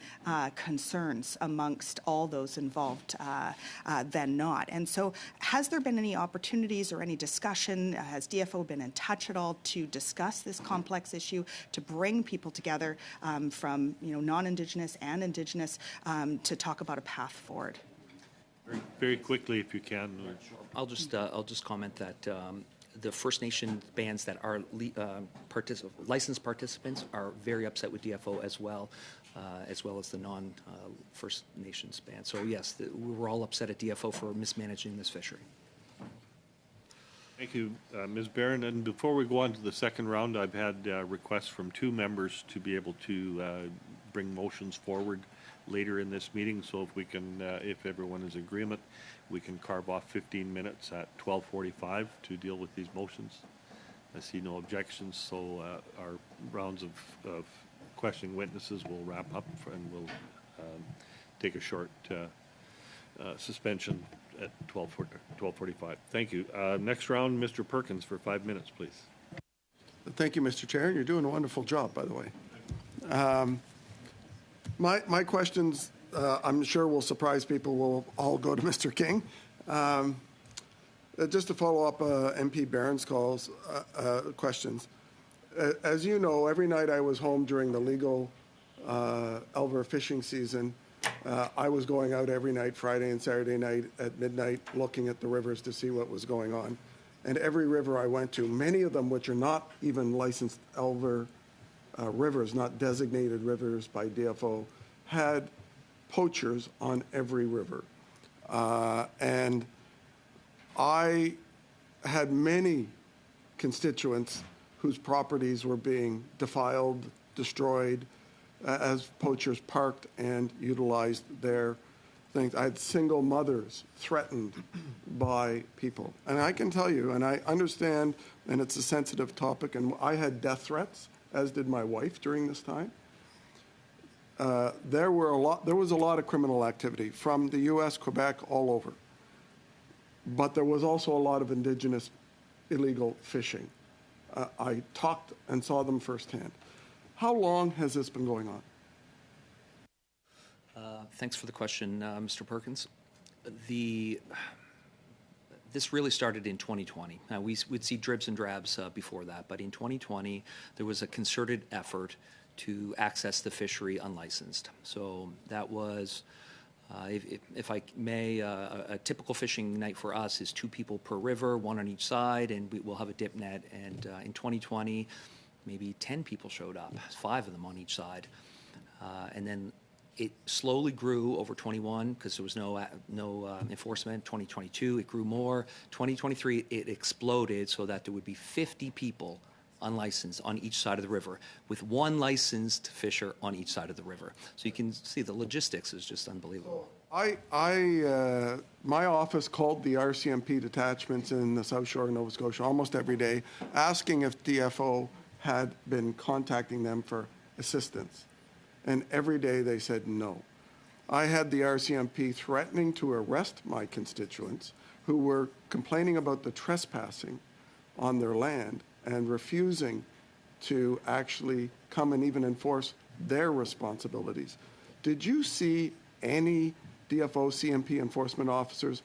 concerns amongst all those involved than not. And so has there been any opportunities or any discussion? Has DFO been in touch at all to discuss this complex issue, to bring people together from non-Indigenous and Indigenous to talk about a path forward? Very quickly, if you can. I'll just comment that the First Nation bands that are licensed participants are very upset with DFO as well as the non-First Nations band. So yes, we're all upset at DFO for mismanaging this fishery. Thank you, Ms. Barron. And before we go on to the second round, I've had requests from 2 members to be able to bring motions forward later in this meeting. So if we can, if everyone is in agreement, we can carve off 15 minutes at 12:45 to deal with these motions. I see no objections, so our rounds of questioning witnesses will wrap up, and we'll take a short suspension at 12:45. Thank you. Next round, Mr. Perkins for 5 minutes, please. Thank you, Mr. Chair. You're doing a wonderful job, by the way. My questions, I'm sure will surprise people, will all go to Mr. King. Just to follow up MP Barron's questions. As you know, every night I was home during the legal Elver fishing season, I was going out every night, Friday and Saturday night at midnight, looking at the rivers to see what was going on. And every river I went to, many of them which are not even licensed Elver rivers, not designated rivers by DFO, had poachers on every river. And I had many constituents whose properties were being defiled, destroyed, as poachers parked and utilized their things. I had single mothers threatened by people. And I can tell you, and I understand, and it's a sensitive topic, and I had death threats, as did my wife during this time. There was a lot of criminal activity from the U.S., Quebec, all over. But there was also a lot of indigenous illegal fishing. I talked and saw them firsthand. How long has this been going on? Thanks for the question, Mr. Perkins. This really started in 2020. We'd see dribs and drabs before that, but in 2020, there was a concerted effort to access the fishery unlicensed. So that was, if I may, a typical fishing night for us is 2 people per river, 1 on each side, and we'll have a dip net. And in 2020, maybe 10 people showed up, 5 of them on each side. And then it slowly grew over 21 because there was no enforcement. 2022, it grew more. 2023, it exploded so that there would be 50 people unlicensed on each side of the river, with 1 licensed fisher on each side of the river. So you can see the logistics is just unbelievable. My office called the RCMP detachments in the South Shore of Nova Scotia almost every day, asking if DFO had been contacting them for assistance. And every day they said no. I had the RCMP threatening to arrest my constituents who were complaining about the trespassing on their land and refusing to actually come and even enforce their responsibilities. Did you see any DFO CMP enforcement officers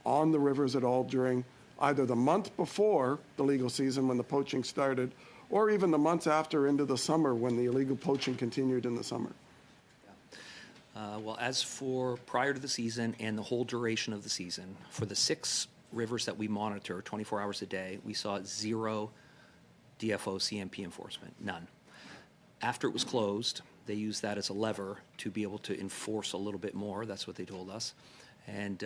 on the rivers at all during either the month before the legal season when the poaching started, or even the months after into the summer when the illegal poaching continued in the summer? Well, as for prior to the season and the whole duration of the season, for the 6 rivers that we monitor 24 hours a day, we saw 0 DFO CMP enforcement, none. After it was closed, they used that as a lever to be able to enforce a little bit more. That's what they told us. And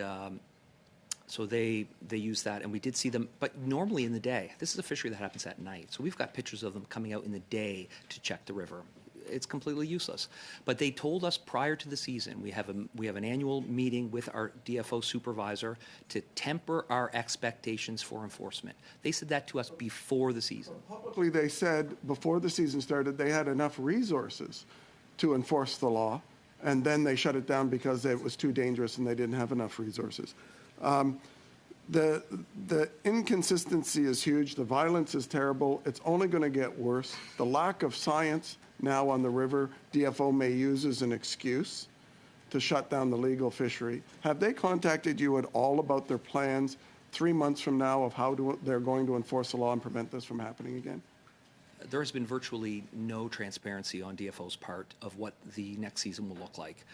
so they used that, and we did see them, but normally in the day. This is a fishery that happens at night. So we've got pictures of them coming out in the day to check the river. It's completely useless. But they told us prior to the season, we have an annual meeting with our DFO supervisor to temper our expectations for enforcement. They said that to us before the season. Publicly, they said before the season started they had enough resources to enforce the law, and then they shut it down because it was too dangerous and they didn't have enough resources. The inconsistency is huge. The violence is terrible. It's only going to get worse. The lack of science now on the river, DFO may use as an excuse to shut down the legal fishery. Have they contacted you at all about their plans 3 months from now of how they're going to enforce the law and prevent this from happening again? There has been virtually no transparency on DFO's part of what the next season will look like.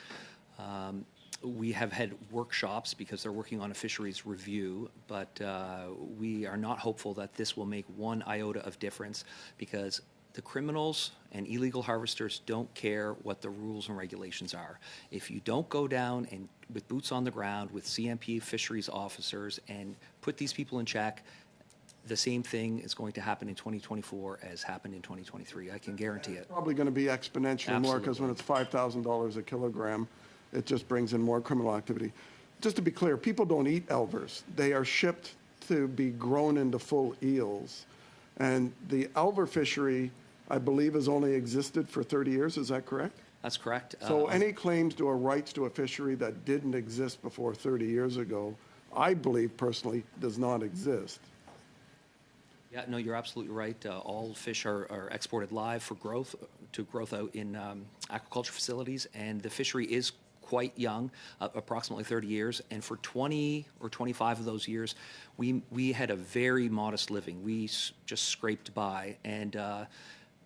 we have had workshops because they're working on a fisheries review, but we are not hopeful that this will make one iota of difference because the criminals and illegal harvesters don't care what the rules and regulations are. If you don't go down and with boots on the ground with CMP fisheries officers and put these people in check, the same thing is going to happen in 2024 as happened in 2023. I can guarantee it. Probably going to be exponentially more because when Absolutely. it's $5,000 a kilogram, it just brings in more criminal activity. Just to be clear, people don't eat elvers. They are shipped to be grown into full eels. And the elver fishery, I believe, has only existed for 30 years. Is that correct? That's correct. So any claims to a rights to a fishery that didn't exist before 30 years ago, I believe personally, does not exist. Yeah, no, you're absolutely right. All fish are exported live for growth, to growth out in aquaculture facilities, and the fishery is quite young, approximately 30 years, and for 20 or 25 of those years, we had a very modest living. We just scraped by, and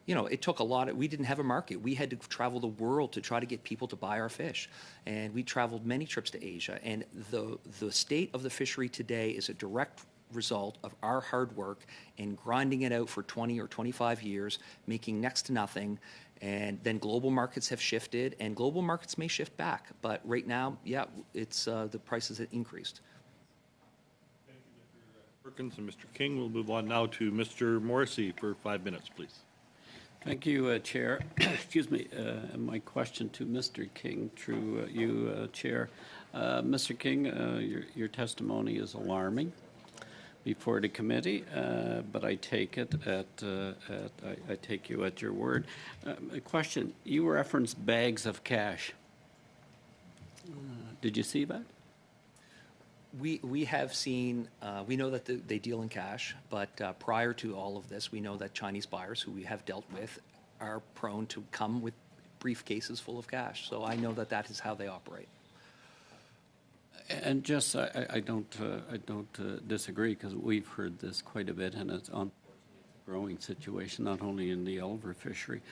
you know, it took a lot. We didn't have a market. We had to travel the world to try to get people to buy our fish, and we traveled many trips to Asia, and the state of the fishery today is a direct result of our hard work in grinding it out for 20 or 25 years, making next to nothing, and then global markets have shifted, and global markets may shift back. But right now, yeah, it's the prices have increased. Thank you, Mr. Perkins and Mr. King. We'll move on now to Mr. Morrissey for 5 minutes, please. Thank you, Chair. Excuse me. My question to Mr. King, through you, Chair. Mr. King, your testimony is alarming before the committee, but I take it I take you at your word. A question: you referenced bags of cash. Did you see that? We have seen, we know that they deal in cash, but prior to all of this, we know that Chinese buyers who we have dealt with are prone to come with briefcases full of cash. So I know that that is how they operate. And just, I don't disagree, because we've heard this quite a bit, and it's on a growing situation, not only in the elver fishery.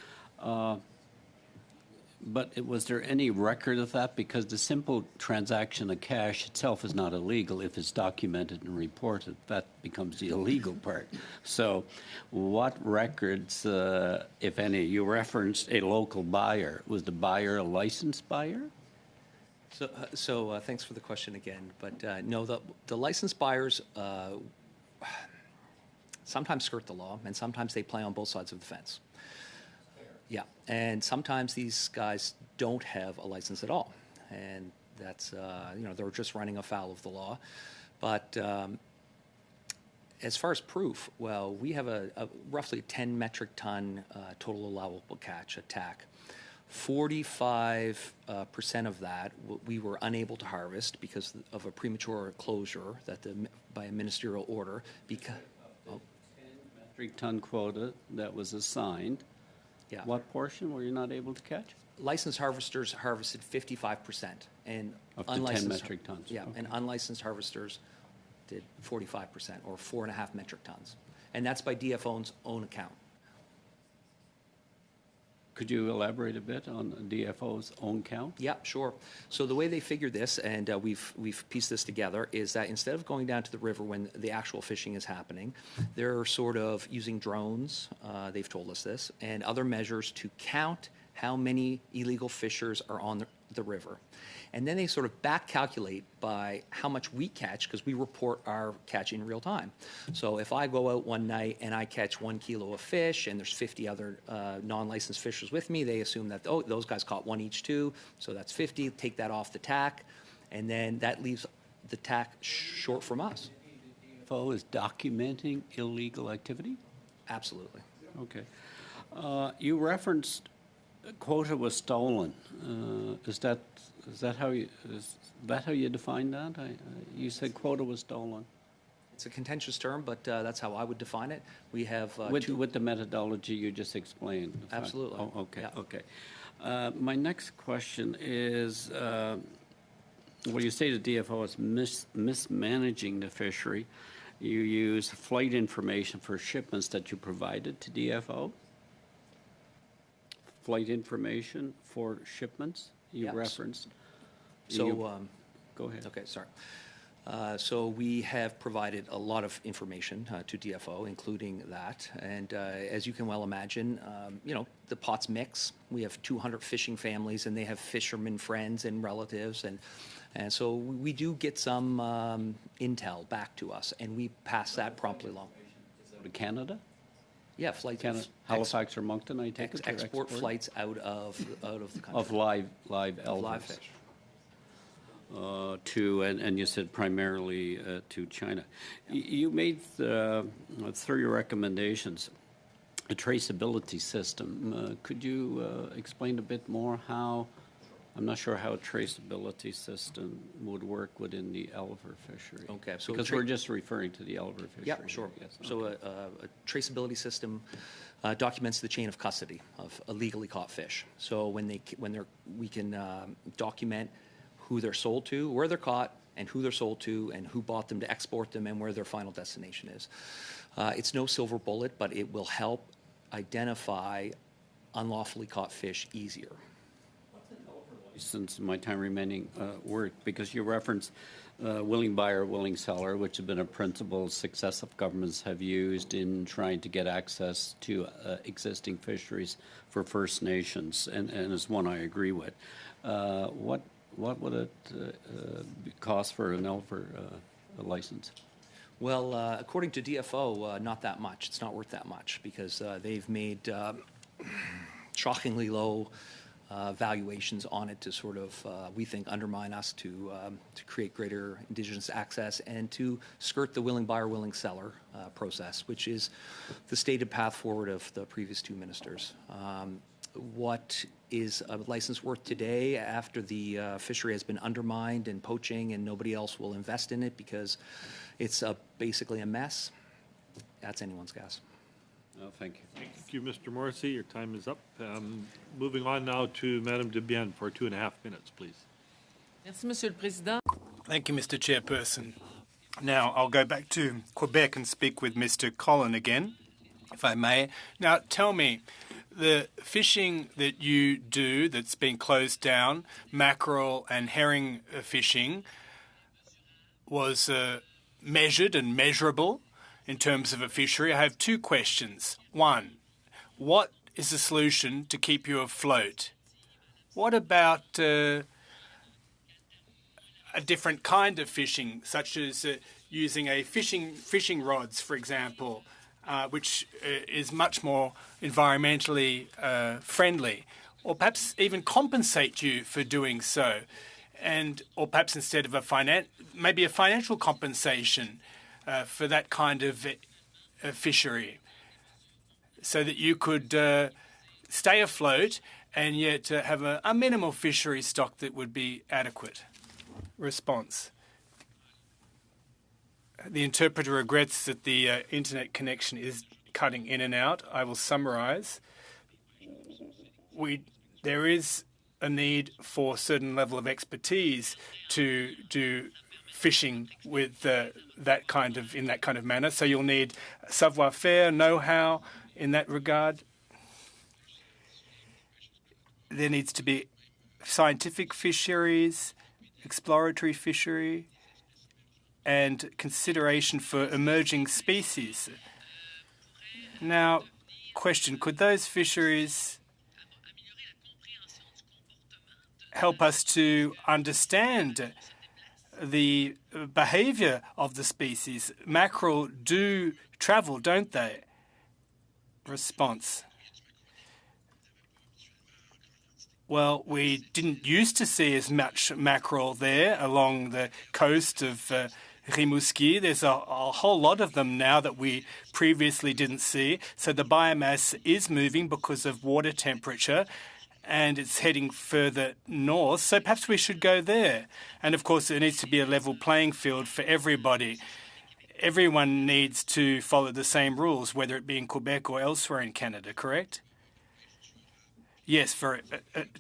But was there any record of that? Because the simple transaction of cash itself is not illegal if it's documented and reported. That becomes the illegal part. So what records, if any, you referenced a local buyer. Was the buyer a licensed buyer? So thanks for the question again. But no, the licensed buyers sometimes skirt the law, and sometimes they play on both sides of the fence. Yeah, and sometimes these guys don't have a license at all, and that's you know, they're just running afoul of the law. But as far as proof, well, we have a roughly 10 metric ton total allowable catch at TAC. 45% of that we were unable to harvest because of a premature closure that by a ministerial order. Because 10 metric ton quota that was assigned. Yeah. What portion were you not able to catch? Licensed harvesters harvested 55%, and Up to 10 unlicensed metric tons. Yeah, Okay. and unlicensed harvesters did 45%, or 4.5 metric tons, and that's by DFO's own account. Could you elaborate a bit on DFO's own count? Yeah, sure. So the way they figure this, and we've pieced this together, is that instead of going down to the river when the actual fishing is happening, they're sort of using drones, they've told us this, and other measures to count how many illegal fishers are on the river. And then they sort of back calculate by how much we catch, because we report our catch in real time. So if I go out one night and I catch 1 kilo of fish and there's 50 other non-licensed fishers with me, they assume that, oh, those guys caught one each too, so that's 50, take that off the TAC, and then that leaves the TAC short from us. DFO is documenting illegal activity? Absolutely. Okay. You referenced quota was stolen. Is that how you define that? You said quota was stolen. It's a contentious term, but that's how I would define it. We have with the methodology you just explained. Absolutely. Oh, okay. Yeah. Okay. My next question is, well, you say the DFO is mismanaging the fishery. You use flight information for shipments that you provided to DFO. Flight information for shipments you referenced. So, Go ahead. okay, sorry. So we have provided a lot of information to DFO, including that. And as you can well imagine, the pots mix. We have 200 fishing families, and they have fishermen friends and relatives. And so we do get some intel back to us, and we pass that promptly along. To Canada? Yeah, flights. Canada, Halifax or Moncton, I take it? Export flights out of the country. Of live Live elephants. fish. And you said primarily to China. You made through your recommendations a traceability system. Could you explain a bit more how? I'm not sure how a traceability system would work within the Elver fishery. Okay, so because we're just referring to the Elver fishery. Yeah, sure. Yes, So okay. a traceability system documents the chain of custody of illegally caught fish. So we can document who they're sold to, where they're caught, and who they're sold to, and who bought them to export them, and where their final destination is. It's no silver bullet, but it will help identify unlawfully caught fish easier. Since my time remaining work, because you reference willing buyer, willing seller, which have been a principle successive governments have used in trying to get access to existing fisheries for First Nations, and is one I agree with. What would it cost for an Elver license? Well, according to DFO, not that much. It's not worth that much because they've made shockingly low valuations on it to sort of, we think, undermine us to create greater Indigenous access and to skirt the willing buyer, willing seller process, which is the stated path forward of the previous two ministers. What is a license worth today after the fishery has been undermined and poaching and nobody else will invest in it because it's basically a mess? That's anyone's guess. Oh, thank you. Thank you, Mr. Morrissey. Your time is up. Moving on now to Madame Debienne for 2.5 minutes, please. Merci, Monsieur le Président. Thank you, Mr. Chairperson. Now, I'll go back to Quebec and speak with Mr. Collin again, if I may. Now, tell me, the fishing that you do that's been closed down, mackerel and herring fishing, was measured and measurable in terms of a fishery. I have two questions. One, what is the solution to keep you afloat? What about a different kind of fishing, such as using a fishing rods, for example, which is much more environmentally friendly, or perhaps even compensate you for doing so, or perhaps instead of maybe a financial compensation for that kind of fishery, so that you could stay afloat and yet have a minimal fishery stock that would be adequate. Response. The interpreter regrets that the internet connection is cutting in and out. I will summarise. There is a need for a certain level of expertise to do fishing with in that kind of manner. So you'll need savoir-faire, know-how in that regard. There needs to be scientific fisheries, exploratory fishery, and consideration for emerging species. Now, question, could those fisheries help us to understand the behavior of the species? Mackerel do travel, don't they? Response. Well, we didn't used to see as much mackerel there along the coast of Rimouski. There's a whole lot of them now that we previously didn't see. So the biomass is moving because of water temperature, and it's heading further north. So perhaps we should go there. And of course, there needs to be a level playing field for everybody. Everyone needs to follow the same rules, whether it be in Quebec or elsewhere in Canada, correct? Yes, for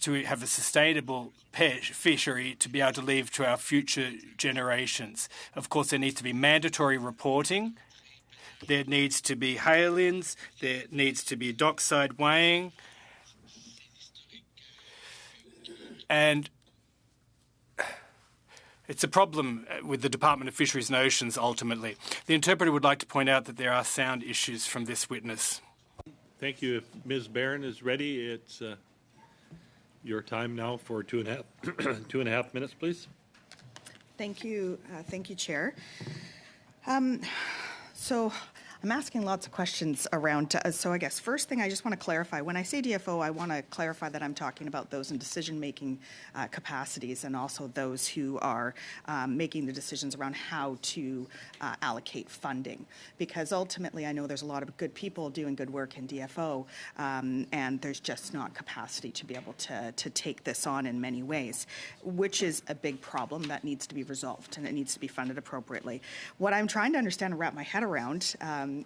to have a sustainable fishery to be able to leave to our future generations. Of course, there needs to be mandatory reporting. There needs to be hail-ins. There needs to be dockside weighing. And It's a problem with the Department of Fisheries and Oceans, ultimately. The interpreter would like to point out that there are sound issues from this witness. Thank you. If Ms. Barron is ready, it's your time now for 2.5 minutes, please. Thank you, Chair. So I'm asking lots of questions around, so I guess first thing I just want to clarify, when I say DFO, I want to clarify that I'm talking about those in decision-making capacities and also those who are making the decisions around how to allocate funding. Because ultimately, I know there's a lot of good people doing good work in DFO, and there's just not capacity to be able to take this on in many ways, which is a big problem that needs to be resolved, and it needs to be funded appropriately. What I'm trying to understand and wrap my head around,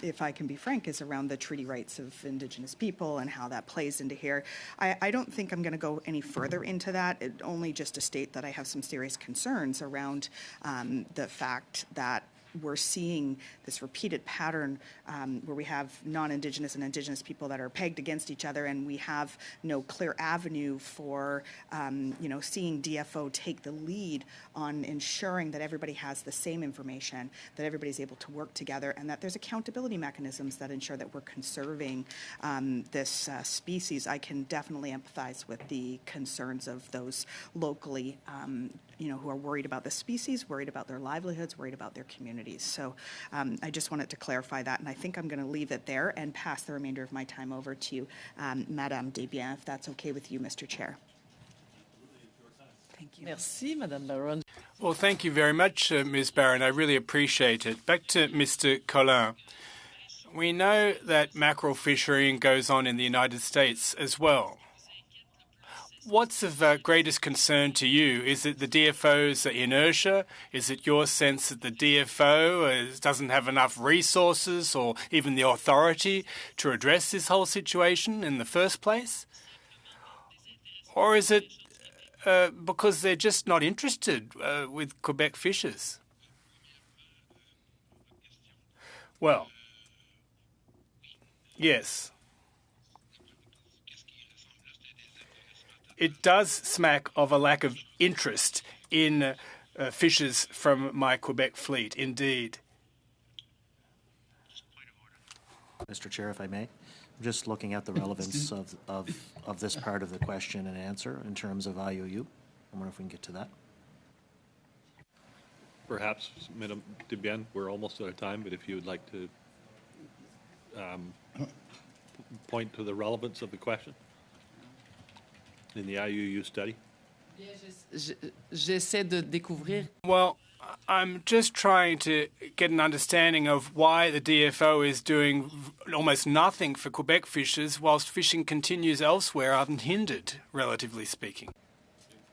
if I can be frank, is around the treaty rights of Indigenous people and how that plays into here. I don't think I'm going to go any further into that, only just to state that I have some serious concerns around the fact that we're seeing this repeated pattern where we have non-Indigenous and Indigenous people that are pegged against each other, and we have no clear avenue for, seeing DFO take the lead on ensuring that everybody has the same information, that everybody's able to work together, and that there's accountability mechanisms that ensure that we're conserving this species. I can definitely empathize with the concerns of those locally, who are worried about the species, worried about their livelihoods, worried about their communities. So I just wanted to clarify that, and I think I'm going to leave it there and pass the remainder of my time over to Madame Desbiens, if that's okay with you, Mr. Chair. Thank you. Merci, Madame Barron. Well, thank you very much, Ms. Barron. I really appreciate it. Back to Mr. Collin. We know that mackerel fishery goes on in the United States as well. What's of greatest concern to you? Is it the DFO's inertia? Is it your sense that the DFO doesn't have enough resources or even the authority to address this whole situation in the first place? Or is it because they're just not interested with Quebec fishers? Well, yes. It does smack of a lack of interest in fishers from my Quebec fleet, indeed. Mr. Chair, if I may, I'm just looking at the relevance of this part of the question and answer in terms of IUU. I wonder if we can get to that. Perhaps, Madame Desbiens, we're almost out of time, but if you would like to point to the relevance of the question in the IUU study? J'essaie de découvrir. Well, I'm just trying to get an understanding of why the DFO is doing almost nothing for Quebec fishers whilst fishing continues elsewhere unhindered, relatively speaking.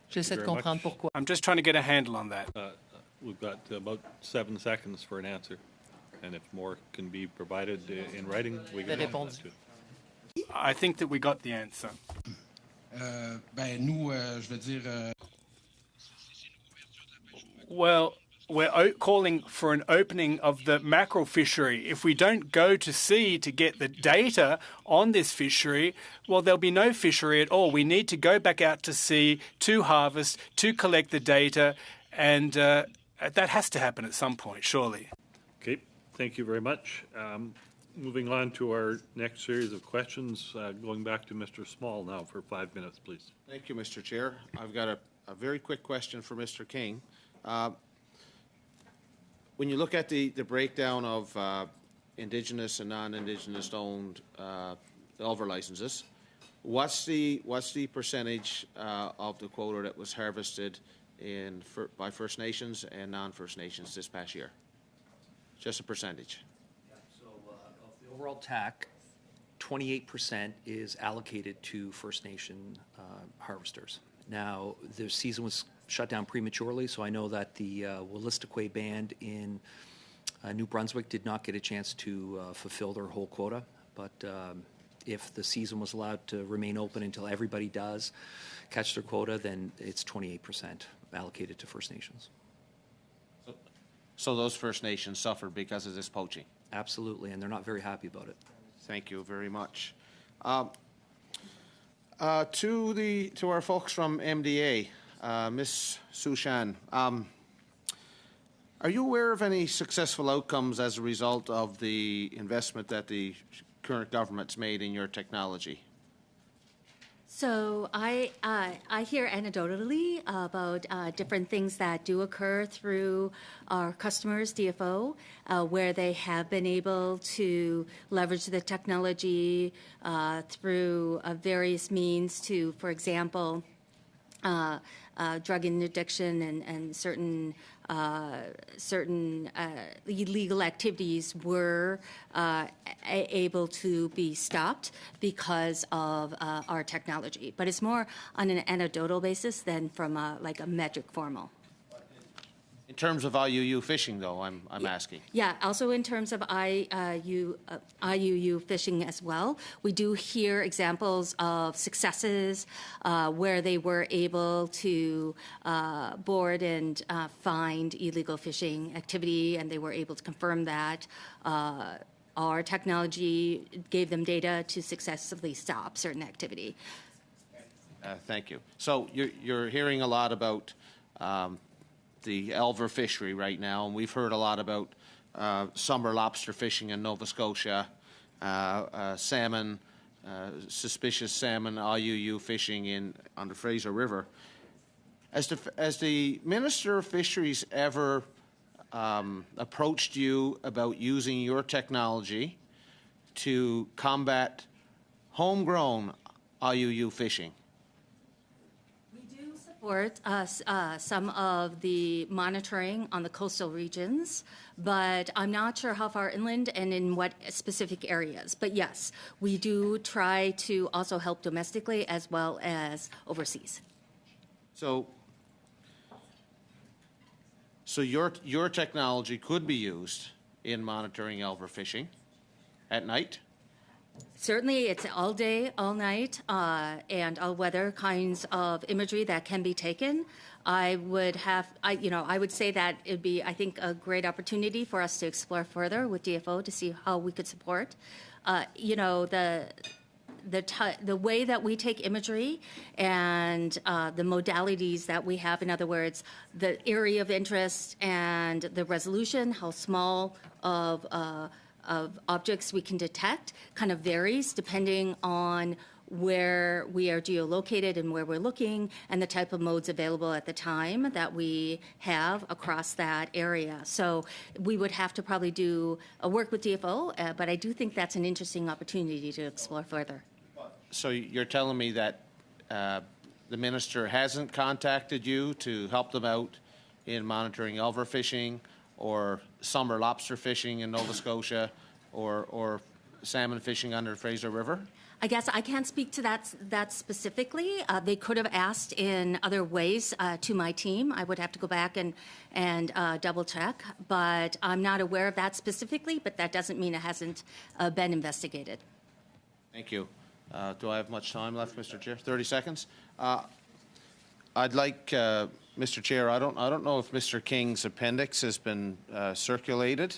J'essaie de comprendre pourquoi. I'm just trying to get a handle on that. We've got about 7 seconds for an answer, and if more can be provided in writing, we can answer that too. I think that we got the answer. Well, we're calling for an opening of the mackerel fishery. If we don't go to sea to get the data on this fishery, well, there'll be no fishery at all. We need to go back out to sea to harvest, to collect the data, and that has to happen at some point, surely. Okay, thank you very much. Moving on to our next series of questions, going back to Mr. Small now for 5 minutes, please. Thank you, Mr. Chair. I've got a very quick question for Mr. King. When you look at the breakdown of Indigenous and non-Indigenous owned Ulver licenses, what's the percentage of the quota that was harvested by First Nations and non-First Nations this past year? Just a percentage. Overall TAC, 28% is allocated to First Nation harvesters. Now, the season was shut down prematurely, so I know that the Wolastoqey band in New Brunswick did not get a chance to fulfill their whole quota. But if the season was allowed to remain open until everybody does catch their quota, then it's 28% allocated to First Nations. So those First Nations suffered because of this poaching? Absolutely, and they're not very happy about it. Thank you very much. To our folks from MDA, Ms. Sushan, Are you aware of any successful outcomes as a result of the investment that the current government's made in your technology? So I hear anecdotally about different things that do occur through our customers, DFO, where they have been able to leverage the technology through various means to, for example, drug addiction and certain illegal activities were able to be stopped because of our technology. But it's more on an anecdotal basis than from like a metric formal. In terms of IUU fishing, though, I'm asking. Yeah, also in terms of IUU fishing as well, we do hear examples of successes where they were able to board and find illegal fishing activity, and they were able to confirm that. Our technology gave them data to successfully stop certain activity. Thank you. So you're hearing a lot about the Elver fishery right now, and we've heard a lot about summer lobster fishing in Nova Scotia, salmon, suspicious salmon, IUU fishing on the Fraser River. Has the Minister of Fisheries ever approached you about using your technology to combat homegrown IUU fishing? Support some of the monitoring on the coastal regions, but I'm not sure how far inland and in what specific areas. But yes, we do try to also help domestically as well as overseas. So your technology could be used in monitoring Elver fishing at night? Certainly, it's all day, all night, and all weather kinds of imagery that can be taken. I would say that it'd be, I think, a great opportunity for us to explore further with DFO to see how we could support. The way that we take imagery and the modalities that we have, in other words, the area of interest and the resolution, how small of objects we can detect kind of varies depending on where we are geolocated and where we're looking and the type of modes available at the time that we have across that area. So we would have to probably do a work with DFO, but I do think that's an interesting opportunity to explore further. So you're telling me that the minister hasn't contacted you to help them out in monitoring Elver fishing or summer lobster fishing in Nova Scotia or salmon fishing under the Fraser River? I guess I can't speak to that specifically. They could have asked in other ways to my team. I would have to go back and double check, but I'm not aware of that specifically, but that doesn't mean it hasn't been investigated. Thank you. Do I have much time left, Mr. Chair? 30 seconds. I'd like, Mr. Chair, I don't know if Mr. King's appendix has been circulated.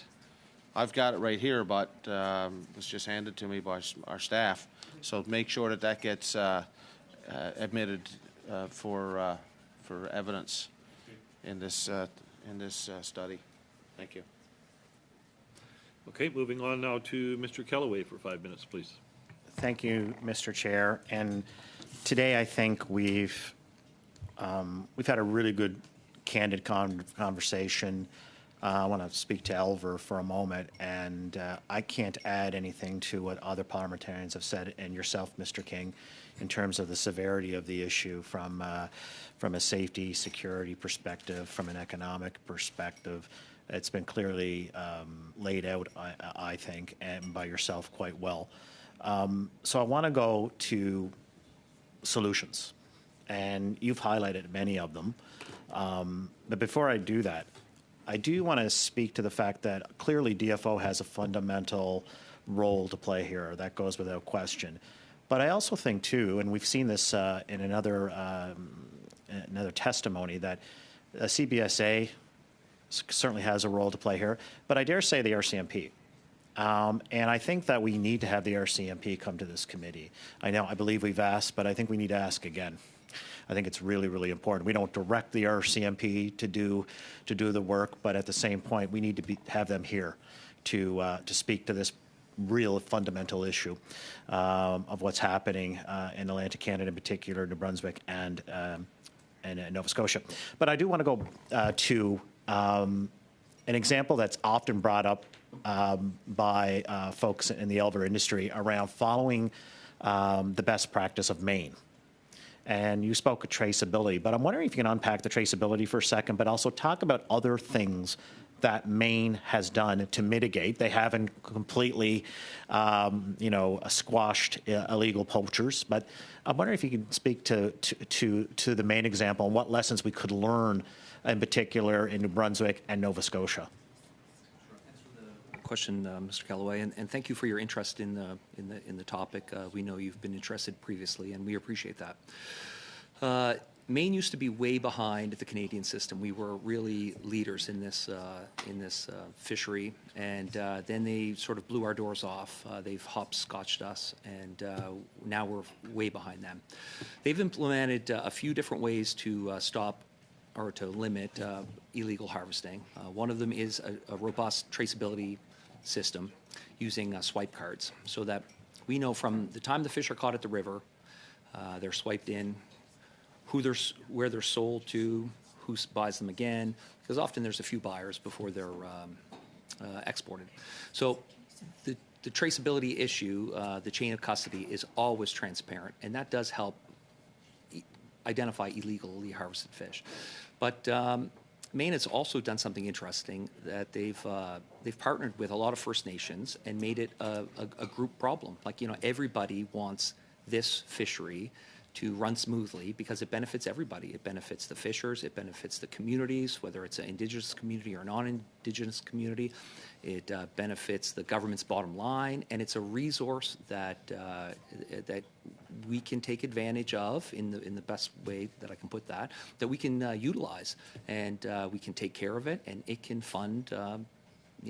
I've got it right here, but it was just handed to me by our staff. So make sure that gets admitted for evidence in this study. Thank you. Okay, moving on now to Mr. Kellaway for 5 minutes, please. Thank you, Mr. Chair. And today I think we've had a really good, candid conversation. I want to speak to Elver for a moment, and I can't add anything to what other parliamentarians have said, and yourself, Mr. King, in terms of the severity of the issue from a safety, security perspective, from an economic perspective. It's been clearly laid out, I think, and by yourself quite well. So I want to go to solutions, and you've highlighted many of them. But before I do that, I do want to speak to the fact that clearly DFO has a fundamental role to play here. That goes without question. But I also think, too, and we've seen this in another testimony, that CBSA certainly has a role to play here, but I dare say the RCMP. And I think that we need to have the RCMP come to this committee. I believe we've asked, but I think we need to ask again. I think it's really, really important. We don't direct the RCMP to do the work, but at the same point, we need to have them here to speak to this real fundamental issue of what's happening in Atlantic Canada, in particular, New Brunswick and Nova Scotia. But I do want to go to an example that's often brought up by folks in the elder industry around following the best practice of Maine. And you spoke of traceability, but I'm wondering if you can unpack the traceability for a second, but also talk about other things that Maine has done to mitigate. They haven't completely, squashed illegal poachers, but I'm wondering if you could speak to the Maine example and what lessons we could learn, in particular in New Brunswick and Nova Scotia. Question, Mr. Callaway, and thank you for your interest in the topic. We know you've been interested previously, and we appreciate that. Maine used to be way behind the Canadian system. We were really leaders in this fishery, and then they sort of blew our doors off. They've hopscotched us, and now we're way behind them. They've implemented a few different ways to stop or to limit illegal harvesting. One of them is a robust traceability system using swipe cards, so that we know from the time the fish are caught at the river, they're swiped in, where they're sold to, who buys them again, because often there's a few buyers before they're exported. So the traceability issue, the chain of custody, is always transparent, and that does help identify illegally harvested fish. But Maine has also done something interesting, that they've partnered with a lot of First Nations and made it a group problem. Like, everybody wants this fishery to run smoothly because it benefits everybody. It benefits the fishers, it benefits the communities, whether it's an Indigenous community or a non-Indigenous community. It benefits the government's bottom line, and it's a resource that we can take advantage of in the best way that I can put that we can utilize, and we can take care of it, and it can fund a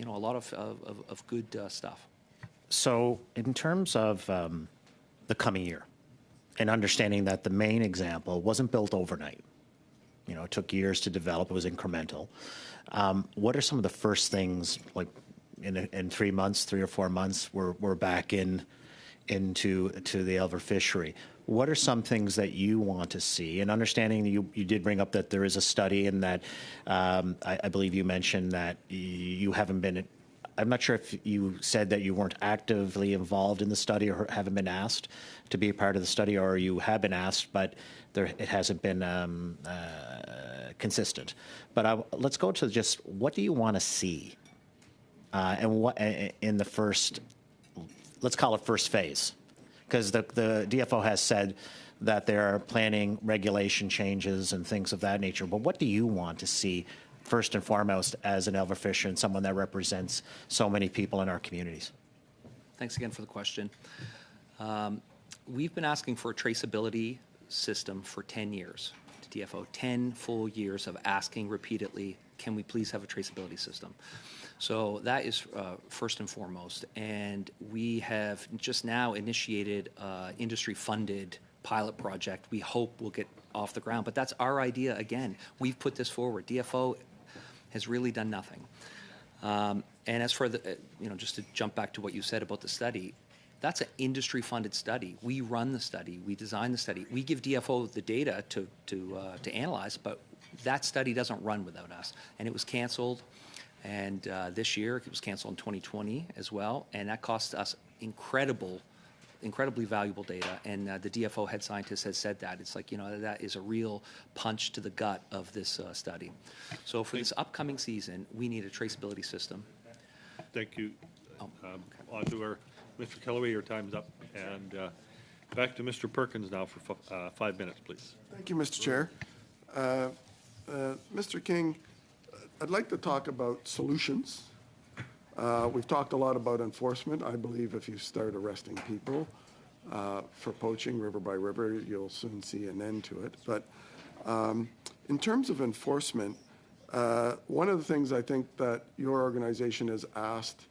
lot of good stuff. So in terms of the coming year, and understanding that the Maine example wasn't built overnight, it took years to develop, it was incremental. What are some of the first things, like in 3 months, 3 or 4 months, we're back into the Elver fishery? What are some things that you want to see? And understanding you did bring up that there is a study, and that I believe you mentioned that you haven't been. I'm not sure if you said that you weren't actively involved in the study or haven't been asked to be a part of the study, or you have been asked, but it hasn't been consistent. But let's go to just what do you want to see, and what in the first, let's call it first phase, because the DFO has said that they're planning regulation changes and things of that nature. But what do you want to see first and foremost as an Elver fisher and someone that represents so many people in our communities? Thanks again for the question. We've been asking for a traceability system for 10 years to DFO, 10 full years of asking repeatedly, can we please have a traceability system? So that is first and foremost. And we have just now initiated industry-funded pilot project we hope will get off the ground. But that's our idea again. We've put this forward. DFO has really done nothing. And as for the, just to jump back to what you said about the study, that's an industry-funded study. We run the study. We design the study. We give DFO the data to analyze, but that study doesn't run without us. And it was canceled, and this year it was canceled in 2020 as well, and that cost us incredibly valuable data, and the DFO head scientist has said that. It's like, that is a real punch to the gut of this study. So for this upcoming season, we need a traceability system. Thank you. On to our, Mr. Callaway, your time's up. And back to Mr. Perkins now for 5 minutes, please. Thank you, Mr. Chair. Mr. King, I'd like to talk about solutions. We've talked a lot about enforcement. I believe if you start arresting people for poaching river by river, you'll soon see an end to it. But in terms of enforcement, one of the things I think that your organization has asked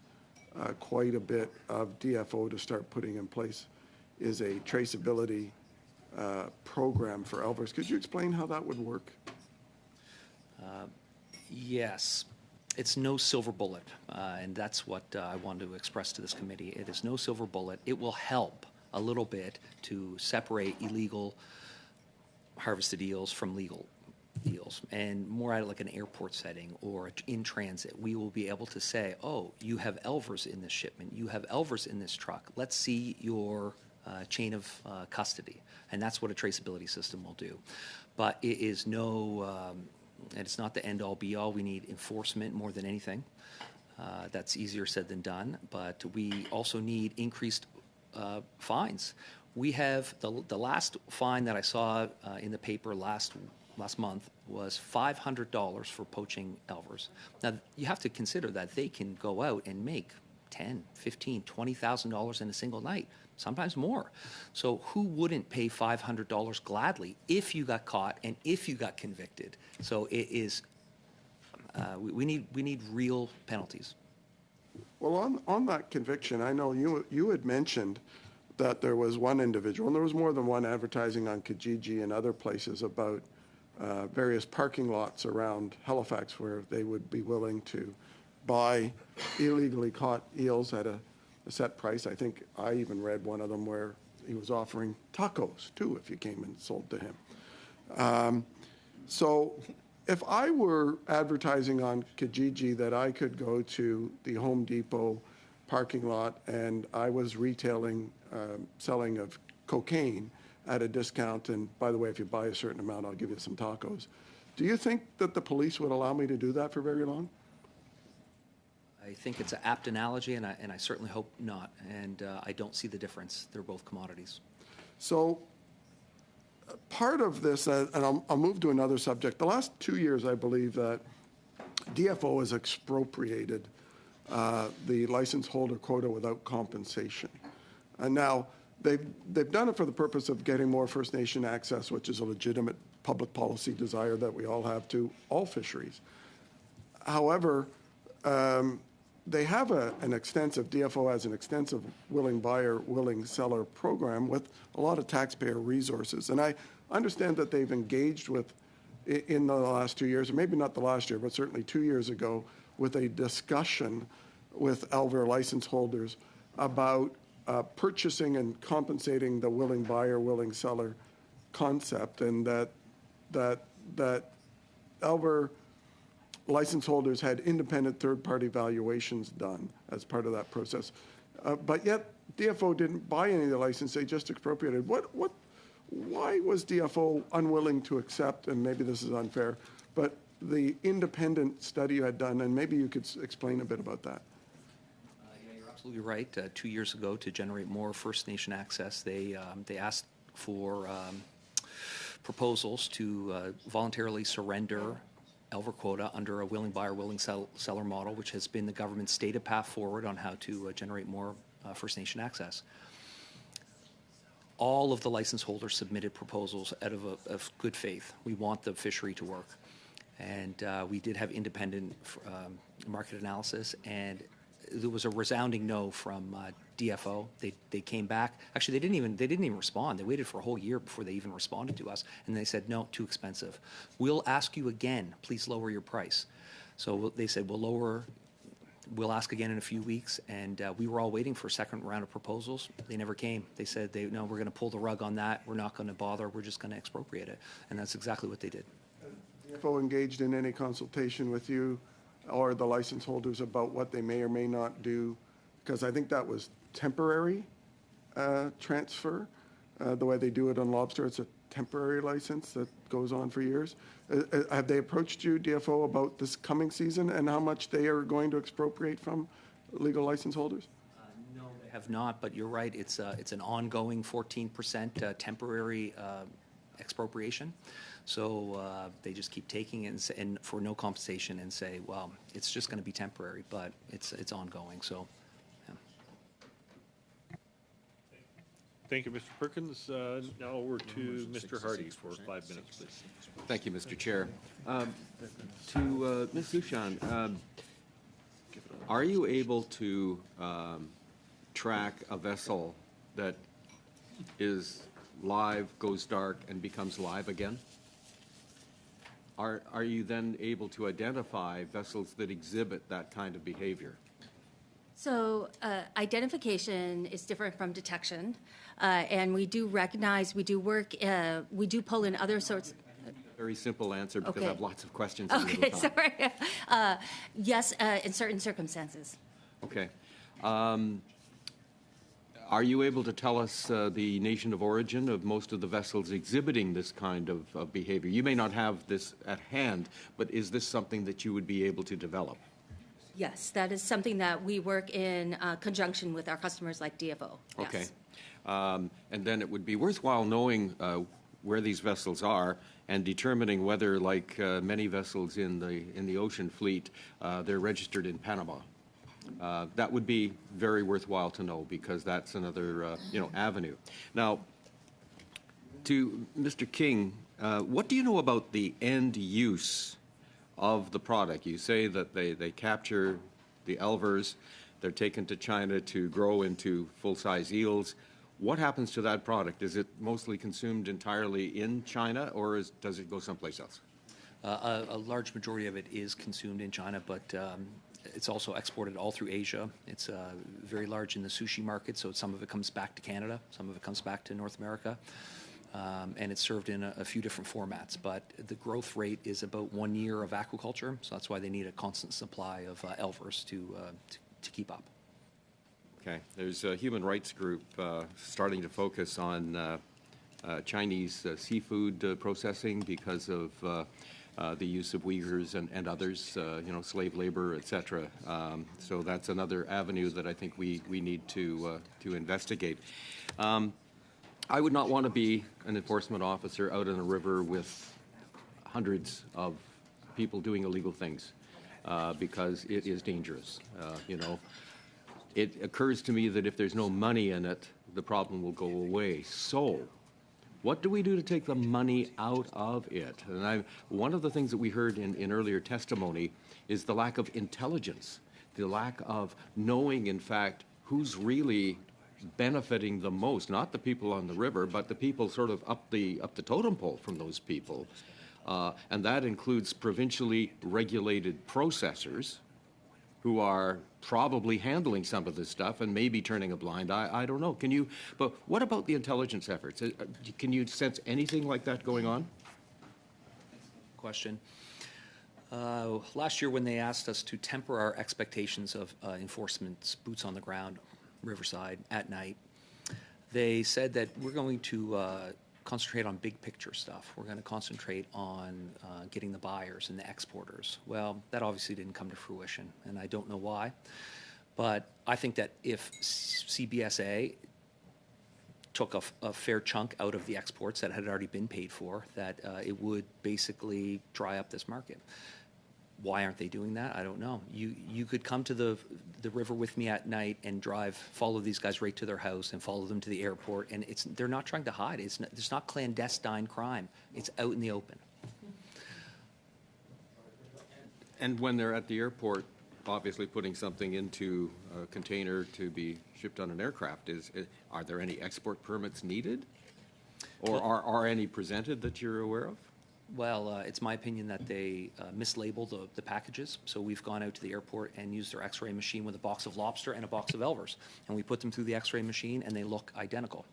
quite a bit of DFO to start putting in place is a traceability program for Elvers. Could you explain how that would work? Yes. It's no silver bullet, and that's what I want to express to this committee. It is no silver bullet. It will help a little bit to separate illegal harvested eels from legal eels, and more at like an airport setting or in transit. We will be able to say, oh, you have Elvers in this shipment, you have Elvers in this truck. Let's see your chain of custody, and that's what a traceability system will do. But it is no... and it's not the end-all, be-all. We need enforcement more than anything. That's easier said than done. But we also need increased fines. We have the last fine that I saw in the paper last month was $500 for poaching Elvers. Now, you have to consider that they can go out and make $10,000, $15,000, $20,000 in a single night, sometimes more. So who wouldn't pay $500 gladly if you got caught and if you got convicted? So it is, we need real penalties. Well, on that conviction, I know you had mentioned that there was one individual, and there was more than one advertising on Kijiji and other places about various parking lots around Halifax where they would be willing to buy illegally caught eels at a set price. I think I even read one of them where he was offering tacos too if you came and sold to him. So if I were advertising on Kijiji that I could go to the Home Depot parking lot and I was retailing, selling of cocaine at a discount, and by the way, if you buy a certain amount, I'll give you some tacos. Do you think that the police would allow me to do that for very long? I think it's an apt analogy, and I certainly hope not. And I don't see the difference. They're both commodities. So part of this, and I'll move to another subject. The last 2 years, I believe that DFO has expropriated the license holder quota without compensation. And now they've done it for the purpose of getting more First Nation access, which is a legitimate public policy desire that we all have to all fisheries. However, they have an extensive, DFO has an extensive willing buyer, willing seller program with a lot of taxpayer resources. And I understand that they've engaged with, in the last 2 years, or maybe not the last year, but certainly 2 years ago, with a discussion with Elver license holders about purchasing and compensating the willing buyer, willing seller concept, and that Elver license holders had independent third-party valuations done as part of that process. But yet, DFO didn't buy any of the license, they just expropriated. Why was DFO unwilling to accept, and maybe this is unfair, but the independent study you had done, and maybe you could explain a bit about that? Yeah, you're absolutely right. 2 years ago, to generate more First Nation access, they asked for proposals to voluntarily surrender Elver quota under a willing buyer, willing seller model, which has been the government's stated path forward on how to generate more First Nation access. All of the license holders submitted proposals out of good faith. We want the fishery to work. And we did have independent market analysis, and there was a resounding no from DFO. They came back. Actually, they didn't even respond. They waited for a whole year before they even responded to us, and they said, no, too expensive. We'll ask you again. Please lower your price. So they said, we'll ask again in a few weeks, and we were all waiting for a second round of proposals. They never came. They said, no, we're going to pull the rug on that. We're not going to bother. We're just going to expropriate it. And that's exactly what they did. DFO engaged in any consultation with you or the license holders about what they may or may not do? Because I think that was temporary transfer. The way they do it on lobster, it's a temporary license that goes on for years. Have they approached you, DFO, about this coming season and how much they are going to expropriate from legal license holders? No, they have not, but you're right. It's an ongoing 14% temporary expropriation. So they just keep taking it and for no compensation and say, well, it's just going to be temporary, but it's ongoing. So, yeah. Thank you, Mr. Perkins. Now over to Mr. Hardy for 5 minutes, please. Thank you, Mr. Chair. To Ms. Suchan, are you able to track a vessel that is live, goes dark, and becomes live again? Are you then able to identify vessels that exhibit that kind of behavior? So identification is different from detection, and we do recognize, we do work, we do pull in other sorts. Very simple answer because I Okay. have lots of questions. in Okay, little time. sorry. Yes, in certain circumstances. Okay. Are you able to tell us the nation of origin of most of the vessels exhibiting this kind of behavior? You may not have this at hand, but is this something that you would be able to develop? Yes, that is something that we work in conjunction with our customers like DFO. Yes. Okay. And then it would be worthwhile knowing where these vessels are and determining whether, like many vessels in the ocean fleet, they're registered in Panama. That would be very worthwhile to know because that's another avenue. Now, to Mr. King, what do you know about the end use of the product? You say that they capture the elvers, they're taken to China to grow into full-size eels. What happens to that product? Is it mostly consumed entirely in China, or does it go someplace else? A large majority of it is consumed in China, but it's also exported all through Asia. It's very large in the sushi market, so some of it comes back to Canada, some of it comes back to North America, and it's served in a few different formats. But the growth rate is about 1 year of aquaculture, so that's why they need a constant supply of elvers to keep up. Okay. There's a human rights group starting to focus on Chinese seafood processing because of the use of Uyghurs and others, slave labor, et cetera. So that's another avenue that I think we need to investigate. I would not want to be an enforcement officer out in a river with hundreds of people doing illegal things because it is dangerous. It occurs to me that if there's no money in it, the problem will go away. So what do we do to take the money out of it? And one of the things that we heard in earlier testimony is the lack of intelligence, the lack of knowing, in fact, who's really benefiting the most, not the people on the river, but the people sort of up the totem pole from those people. And that includes provincially regulated processors who are probably handling some of this stuff and maybe turning a blind eye. I don't know. But what about the intelligence efforts? Can you sense anything like that going on? Question. Last year when they asked us to temper our expectations of enforcement's boots on the ground, Riverside, at night, they said that we're going to concentrate on big picture stuff. We're going to concentrate on getting the buyers and the exporters. Well, that obviously didn't come to fruition, and I don't know why. But I think that if CBSA took a fair chunk out of the exports that had already been paid for, that it would basically dry up this market. Why aren't they doing that? I don't know. You could come to the river with me at night and follow these guys right to their house and follow them to the airport, and they're not trying to hide. It's not clandestine crime. It's out in the open. And when they're at the airport, obviously putting something into a container to be shipped on an aircraft, are there any export permits needed? Or are any presented that you're aware of? Well, it's my opinion that they mislabel the packages. So we've gone out to the airport and used their X-ray machine with a box of lobster and a box of elvers. And we put them through the X-ray machine and they look identical.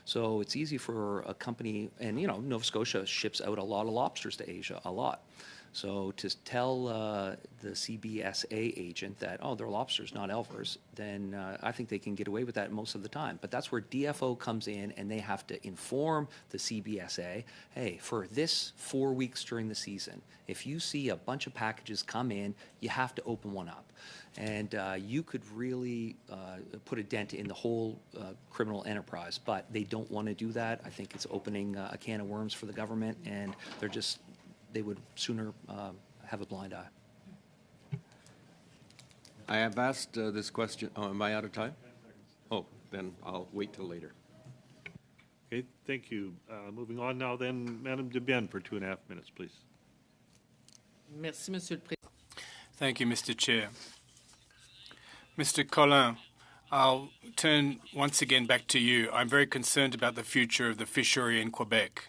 So it's easy for a company, and Nova Scotia ships out a lot of lobsters to Asia, a lot. So to tell the CBSA agent that, oh, they're lobsters, not elvers, then I think they can get away with that most of the time. But that's where DFO comes in, and they have to inform the CBSA, hey, for this 4 weeks during the season, if you see a bunch of packages come in, you have to open one up. And you could really put a dent in the whole criminal enterprise. But they don't want to do that. I think it's opening a can of worms for the government, and they would sooner have a blind eye. I have asked this question. Oh, am I out of time? Oh, then I'll wait till later. Okay, thank you. Moving on now then, Madame Debien for 2.5 minutes, please. Merci, Monsieur le Président. Thank you, Mr. Chair. Mr. Collin, I'll turn once again back to you. I'm very concerned about the future of the fishery in Quebec.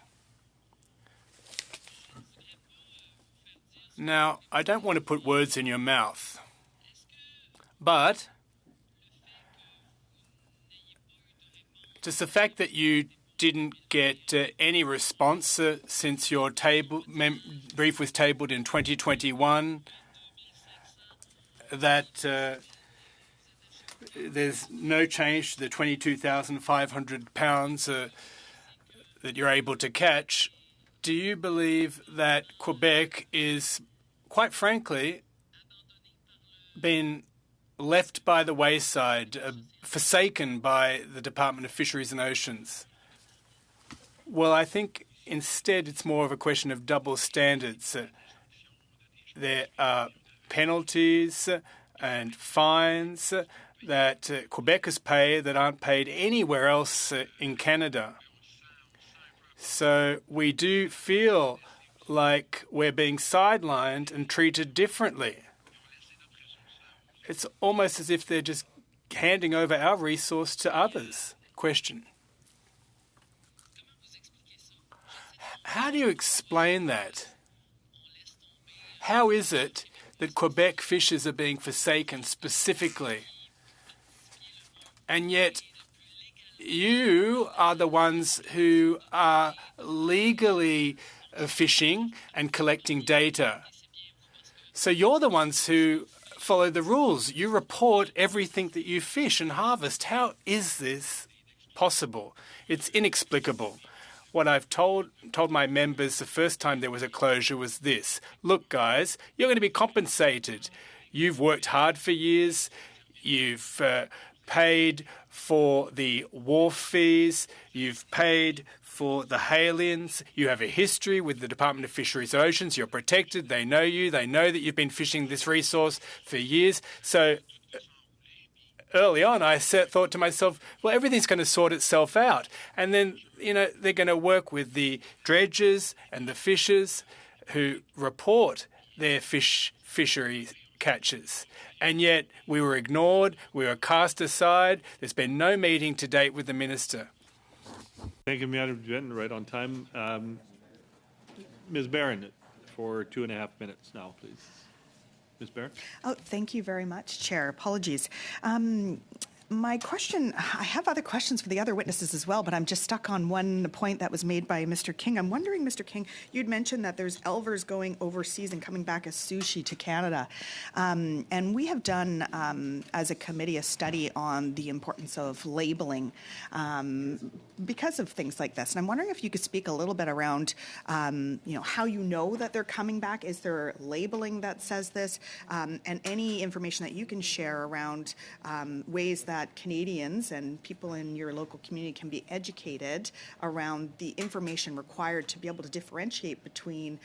Now, I don't want to put words in your mouth, but does the fact that you didn't get any response since your brief was tabled in 2021, that there's no change to the 22,500 pounds that you're able to catch, do you believe that Quebec is, quite frankly, been left by the wayside, forsaken by the Department of Fisheries and Oceans? Well, I think instead it's more of a question of double standards. There are penalties and fines that Quebecers pay that aren't paid anywhere else in Canada. So we do feel like we're being sidelined and treated differently. It's almost as if they're just handing over our resource to others. Question. How do you explain that? How is it that Quebec fishers are being forsaken specifically? And yet you are the ones who are legally fishing and collecting data. So you're the ones who follow the rules. You report everything that you fish and harvest. How is this possible? It's inexplicable. What I've told my members the first time there was a closure was this. Look, guys, you're going to be compensated. You've worked hard for years. You've paid for the wharf fees. You've paid for the aliens. You have a history with the Department of Fisheries and Oceans. You're protected. They know you. They know that you've been fishing this resource for years. So early on, I thought to myself, well, everything's going to sort itself out. And then, they're going to work with the dredgers and the fishers who report their fishery catches. And yet we were ignored. We were cast aside. There's been no meeting to date with the minister. Thank you, Madam President. Right on time. Ms. Barron, for 2.5 minutes now, please. Ms. Barron? Oh, thank you very much, Chair. Apologies. My question, I have other questions for the other witnesses as well, but I'm just stuck on one point that was made by Mr. King. I'm wondering, Mr. King, you'd mentioned that there's elvers going overseas and coming back as sushi to Canada. And we have done, as a committee, a study on the importance of labeling because of things like this. And I'm wondering if you could speak a little bit around, how you know that they're coming back. Is there labeling that says this? And any information that you can share around ways that Canadians and people in your local community can be educated around the information required to be able to differentiate between,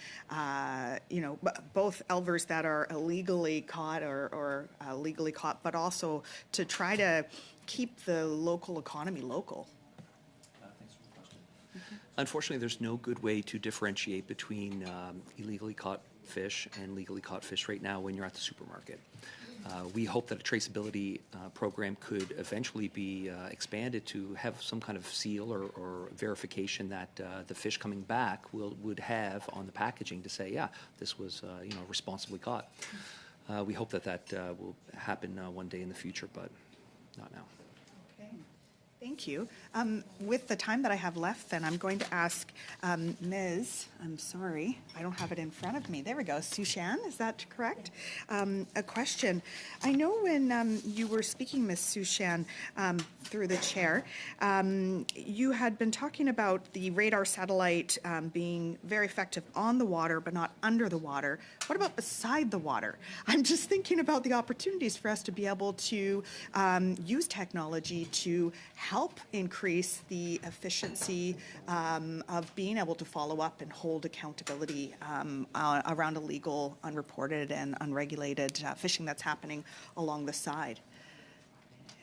both elvers that are illegally caught or legally caught, but also to try to keep the local economy local. Thanks for the question. Unfortunately, there's no good way to differentiate between illegally caught fish and legally caught fish right now when you're at the supermarket. We hope that a traceability program could eventually be expanded to have some kind of seal or verification that the fish coming back would have on the packaging to say, yeah, this was responsibly caught. We hope that will happen one day in the future, but not now. Thank you. With the time that I have left, then I'm going to ask Ms. I'm sorry, I don't have it in front of me. There we go. Sushan, is that correct? A question. I know when you were speaking, Ms. Sushan, through the chair, you had been talking about the radar satellite being very effective on the water, but not under the water. What about beside the water? I'm just thinking about the opportunities for us to be able to use technology to help increase the efficiency of being able to follow up and hold accountability around illegal, unreported, and unregulated fishing that's happening along the side.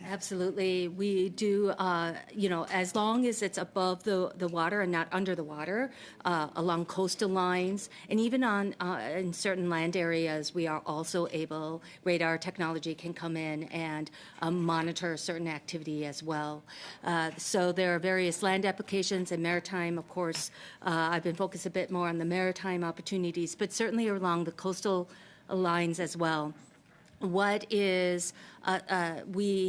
Absolutely. We do, as long as it's above the water and not under the water, along coastal lines, and even in certain land areas, we are also able, radar technology can come in and monitor certain activity as well. So there are various land applications and maritime, of course. I've been focused a bit more on the maritime opportunities, but certainly along the coastal lines as well. We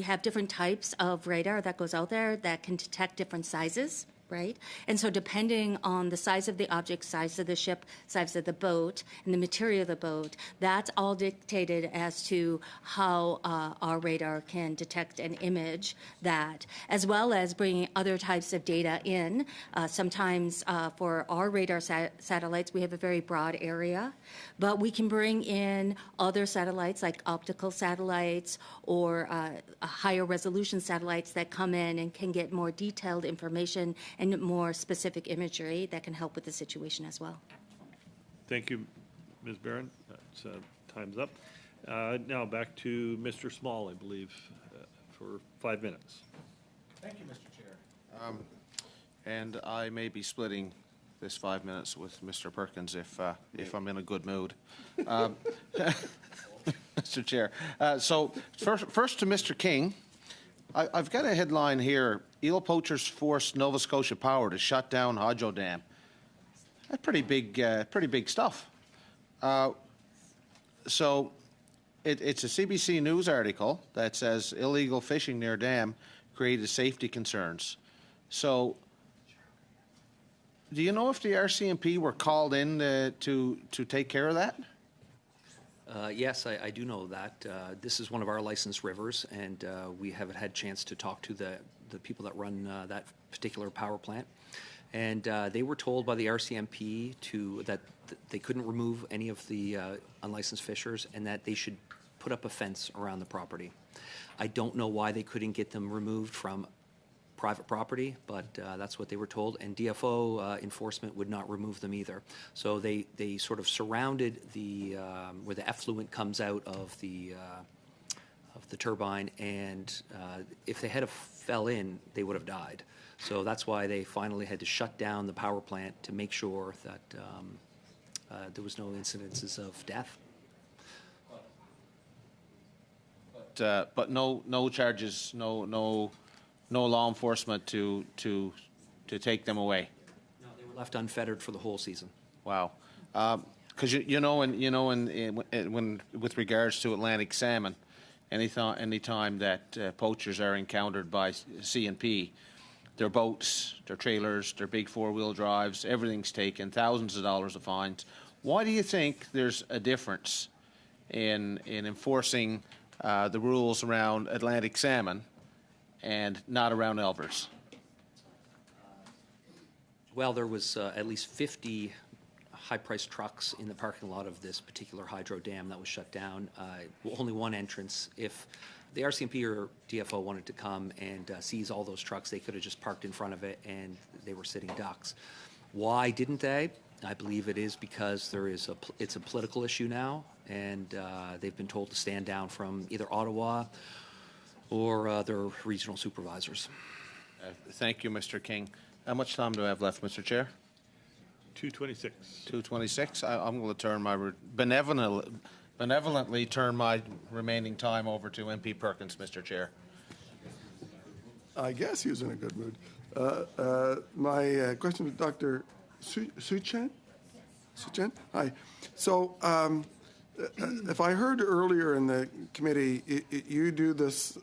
have different types of radar that goes out there that can detect different sizes, right? And so depending on the size of the object, size of the ship, size of the boat, and the material of the boat, that's all dictated as to how our radar can detect an image that, as well as bringing other types of data in. Sometimes for our radar satellites, we have a very broad area, but we can bring in other satellites like optical satellites or higher resolution satellites that come in and can get more detailed information and more specific imagery that can help with the situation as well. Thank you, Ms. Barron. That's, time's up. Now back to Mr. Small, I believe, for 5 minutes. Thank you, Mr. Chair. And I may be splitting this 5 minutes with Mr. Perkins if I'm in a good mood. Mr. Chair. So first to Mr. King. I've got a headline here. Eel poachers force Nova Scotia Power to shut down Hydro Dam. That's pretty big stuff. So it's a CBC News article that says illegal fishing near dam created safety concerns. So do you know if the RCMP were called in to take care of that? Yes, I do know that. This is one of our licensed rivers, and we haven't had a chance to talk to the people that run that particular power plant. And they were told by the RCMP that they couldn't remove any of the unlicensed fishers and that they should put up a fence around the property. I don't know why they couldn't get them removed from private property, but that's what they were told, and DFO enforcement would not remove them either. So they sort of surrounded the where the effluent comes out of the turbine, and if they had fell in, they would have died. So that's why they finally had to shut down the power plant to make sure that there was no incidences of death. But no charges, no law enforcement to take them away. No, they were left unfettered for the whole season. Wow, because when with regards to Atlantic salmon, any time that poachers are encountered by CNP, their boats, their trailers, their big four-wheel drives, everything's taken, thousands of dollars of fines. Why do you think there's a difference in enforcing the rules around Atlantic salmon and not around Elvers? Well, there was at least 50 high-priced trucks in the parking lot of this particular hydro dam that was shut down. Only one entrance. If the RCMP or DFO wanted to come and seize all those trucks, they could have just parked in front of it and they were sitting ducks. Why didn't they? I believe it is because it's a political issue now, and they've been told to stand down from either Ottawa or their regional supervisors. Thank you, Mr. King. How much time do I have left, Mr. Chair? 2:26. 2:26. I'm going to turn my benevolently turn my remaining time over to MP Perkins, Mr. Chair. I guess he was in a good mood. My question to Dr. Suchen? Suchen? Hi. So if I heard earlier in the committee, you do this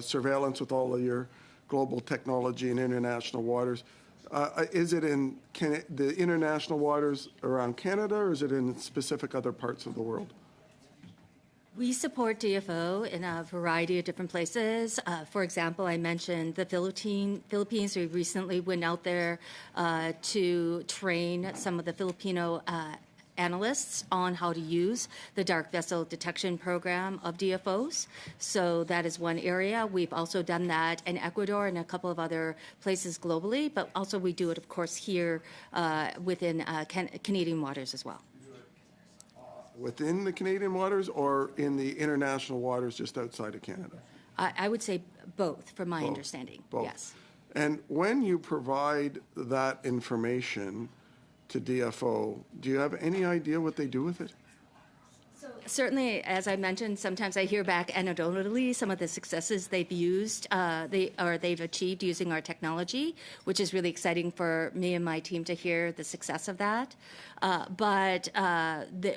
surveillance with all of your global technology in international waters. Is it in the international waters around Canada, or is it in specific other parts of the world? We support DFO in a variety of different places. For example, I mentioned the Philippines. We recently went out there to train some of the Filipino analysts on how to use the dark vessel detection program of DFOs. So that is one area. We've also done that in Ecuador and a couple of other places globally, but also we do it, of course, here within Canadian waters as well. Within the Canadian waters or in the international waters just outside of Canada? I would say both, from my Both. understanding. Both. Yes. And when you provide that information to DFO, do you have any idea what they do with it? Certainly, as I mentioned, sometimes I hear back anecdotally some of the successes they've used, they've achieved using our technology, which is really exciting for me and my team to hear the success of that. But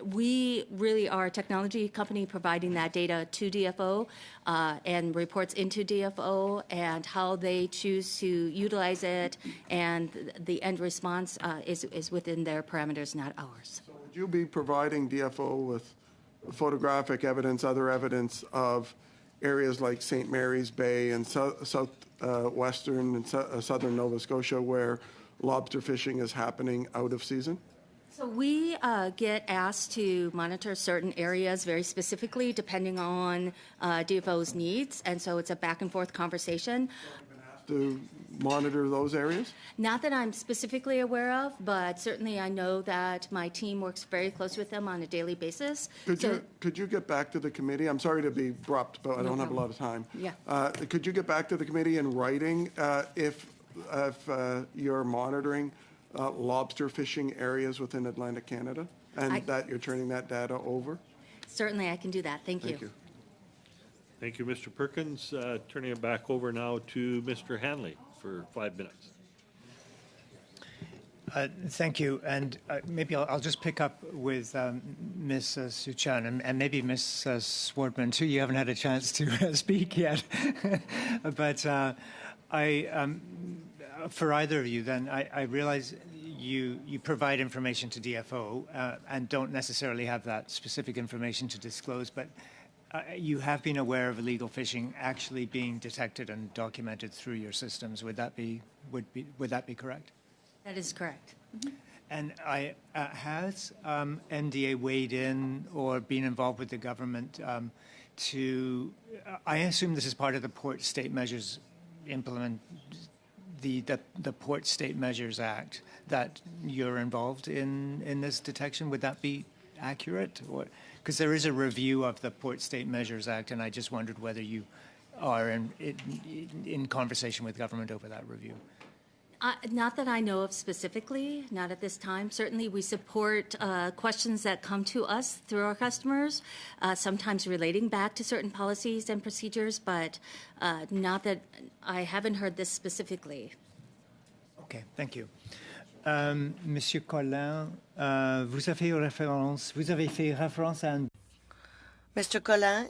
we really are a technology company providing that data to DFO and reports into DFO, and how they choose to utilize it, and the end response is within their parameters, not ours. So would you be providing DFO with photographic evidence, other evidence of areas like St. Mary's Bay and southwestern and southern Nova Scotia where lobster fishing is happening out of season? So we get asked to monitor certain areas very specifically depending on DFO's needs, and so it's a back and forth conversation. To monitor those areas? Not that I'm specifically aware of, but certainly I know that my team works very close with them on a daily basis. Could you get back to the committee? I'm sorry to be abrupt, but I don't have a lot of time. Yeah. Could you get back to the committee in writing if you're monitoring lobster fishing areas within Atlantic Canada, and that you're turning that data over? Certainly I can do that. Thank you. Thank you. Thank you, Mr. Perkins. Turning it back over now to Mr. Hanley for 5 minutes. Thank you. And maybe I'll just pick up with Ms. Suchan and maybe Ms. Swartman, too. You haven't had a chance to speak yet. But for either of you, then, I realize you provide information to DFO and don't necessarily have that specific information to disclose, but you have been aware of illegal fishing actually being detected and documented through your systems. Would that be correct? That is correct. Mm-hmm. And has MDA weighed in or been involved with the government to? I assume this is part of the Port State Measures the Port State Measures Act that you're involved in this detection. Would that be accurate? Because there is a review of the Port State Measures Act, and I just wondered whether you are in conversation with government over that review. Not that I know of specifically, not at this time. Certainly we support questions that come to us through our customers, sometimes relating back to certain policies and procedures, but not that I haven't heard this specifically. Okay, thank you. Monsieur Collin, vous avez fait référence à un... Mr. Collin,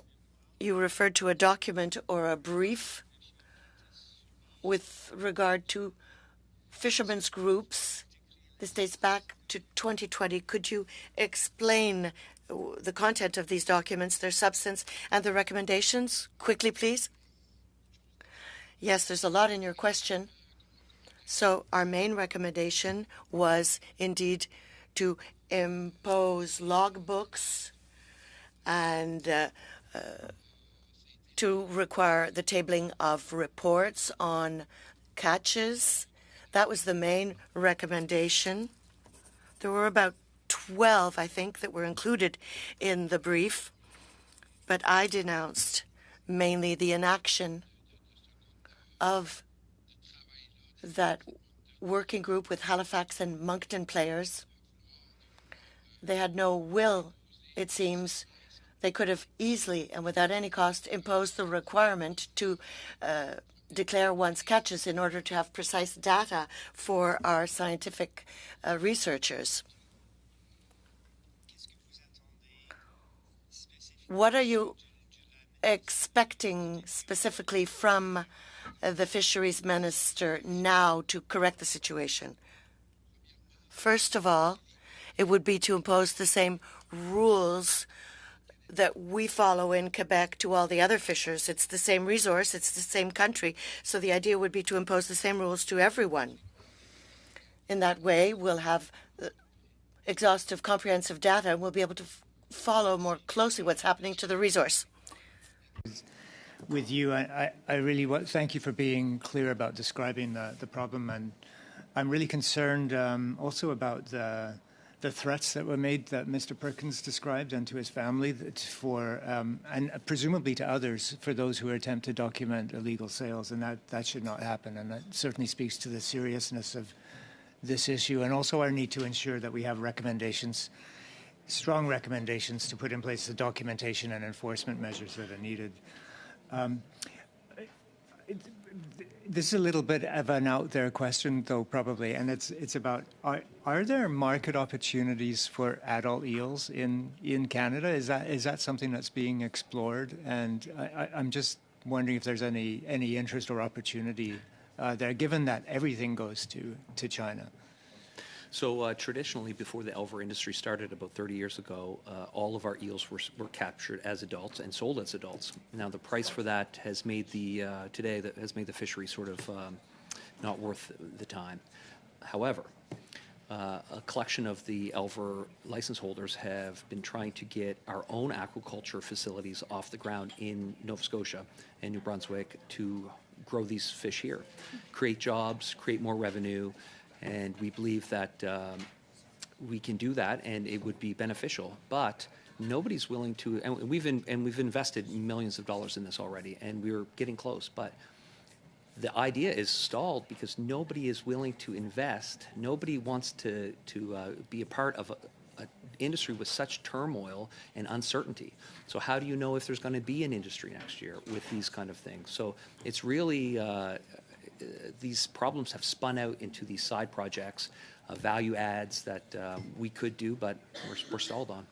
you referred to a document or a brief with regard to fishermen's groups. This dates back to 2020. Could you explain the content of these documents, their substance, and the recommendations? Quickly, please. Yes, there's a lot in your question. So our main recommendation was indeed to impose logbooks and to require the tabling of reports on catches. That was the main recommendation. There were about 12, I think, that were included in the brief, but I denounced mainly the inaction of that working group with Halifax and Moncton players. They had no will, it seems. They could have easily and without any cost imposed the requirement to declare one's catches in order to have precise data for our scientific researchers. What are you expecting specifically from the fisheries minister now to correct the situation? First of all, it would be to impose the same rules that we follow in Quebec to all the other fishers. It's the same resource, it's the same country, so the idea would be to impose the same rules to everyone. In that way, we'll have exhaustive, comprehensive data, and we'll be able to follow more closely what's happening to the resource. With you, I really thank you for being clear about describing the problem, and I'm really concerned also about the the threats that were made that Mr. Perkins described, and to his family, and presumably to others, for those who attempt to document illegal sales, and that should not happen. And that certainly speaks to the seriousness of this issue, and also our need to ensure that we have recommendations, strong recommendations, to put in place the documentation and enforcement measures that are needed. This is a little bit of an out there question, though, probably, and it's about, are there market opportunities for adult eels in Canada? Is that something that's being explored? And I'm just wondering if there's any interest or opportunity there, given that everything goes to China. So traditionally, before the Elver industry started about 30 years ago, all of our eels were captured as adults and sold as adults. Now the price for that has made the fishery sort of not worth the time. However, a collection of the Elver license holders have been trying to get our own aquaculture facilities off the ground in Nova Scotia and New Brunswick to grow these fish here, create jobs, create more revenue. And we believe that we can do that, and it would be beneficial. But nobody's willing to, and we've invested millions of dollars in this already, and we're getting close. But the idea is stalled because nobody is willing to invest. Nobody wants to be a part of an industry with such turmoil and uncertainty. So how do you know if there's going to be an industry next year with these kind of things? So it's really. These problems have spun out into these side projects, value adds that we could do, but we're stalled on.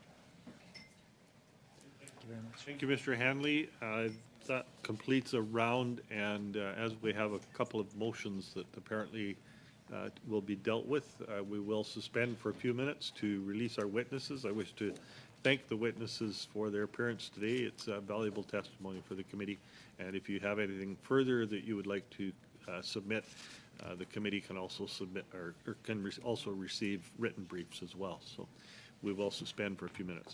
Thank you very much. Thank you, Mr. Hanley. That completes a round, and as we have a couple of motions that apparently will be dealt with, we will suspend for a few minutes to release our witnesses. I wish to thank the witnesses for their appearance today. It's a valuable testimony for the committee, and if you have anything further that you would like to submit, the committee can also submit or can also receive written briefs as well. So we will suspend for a few minutes.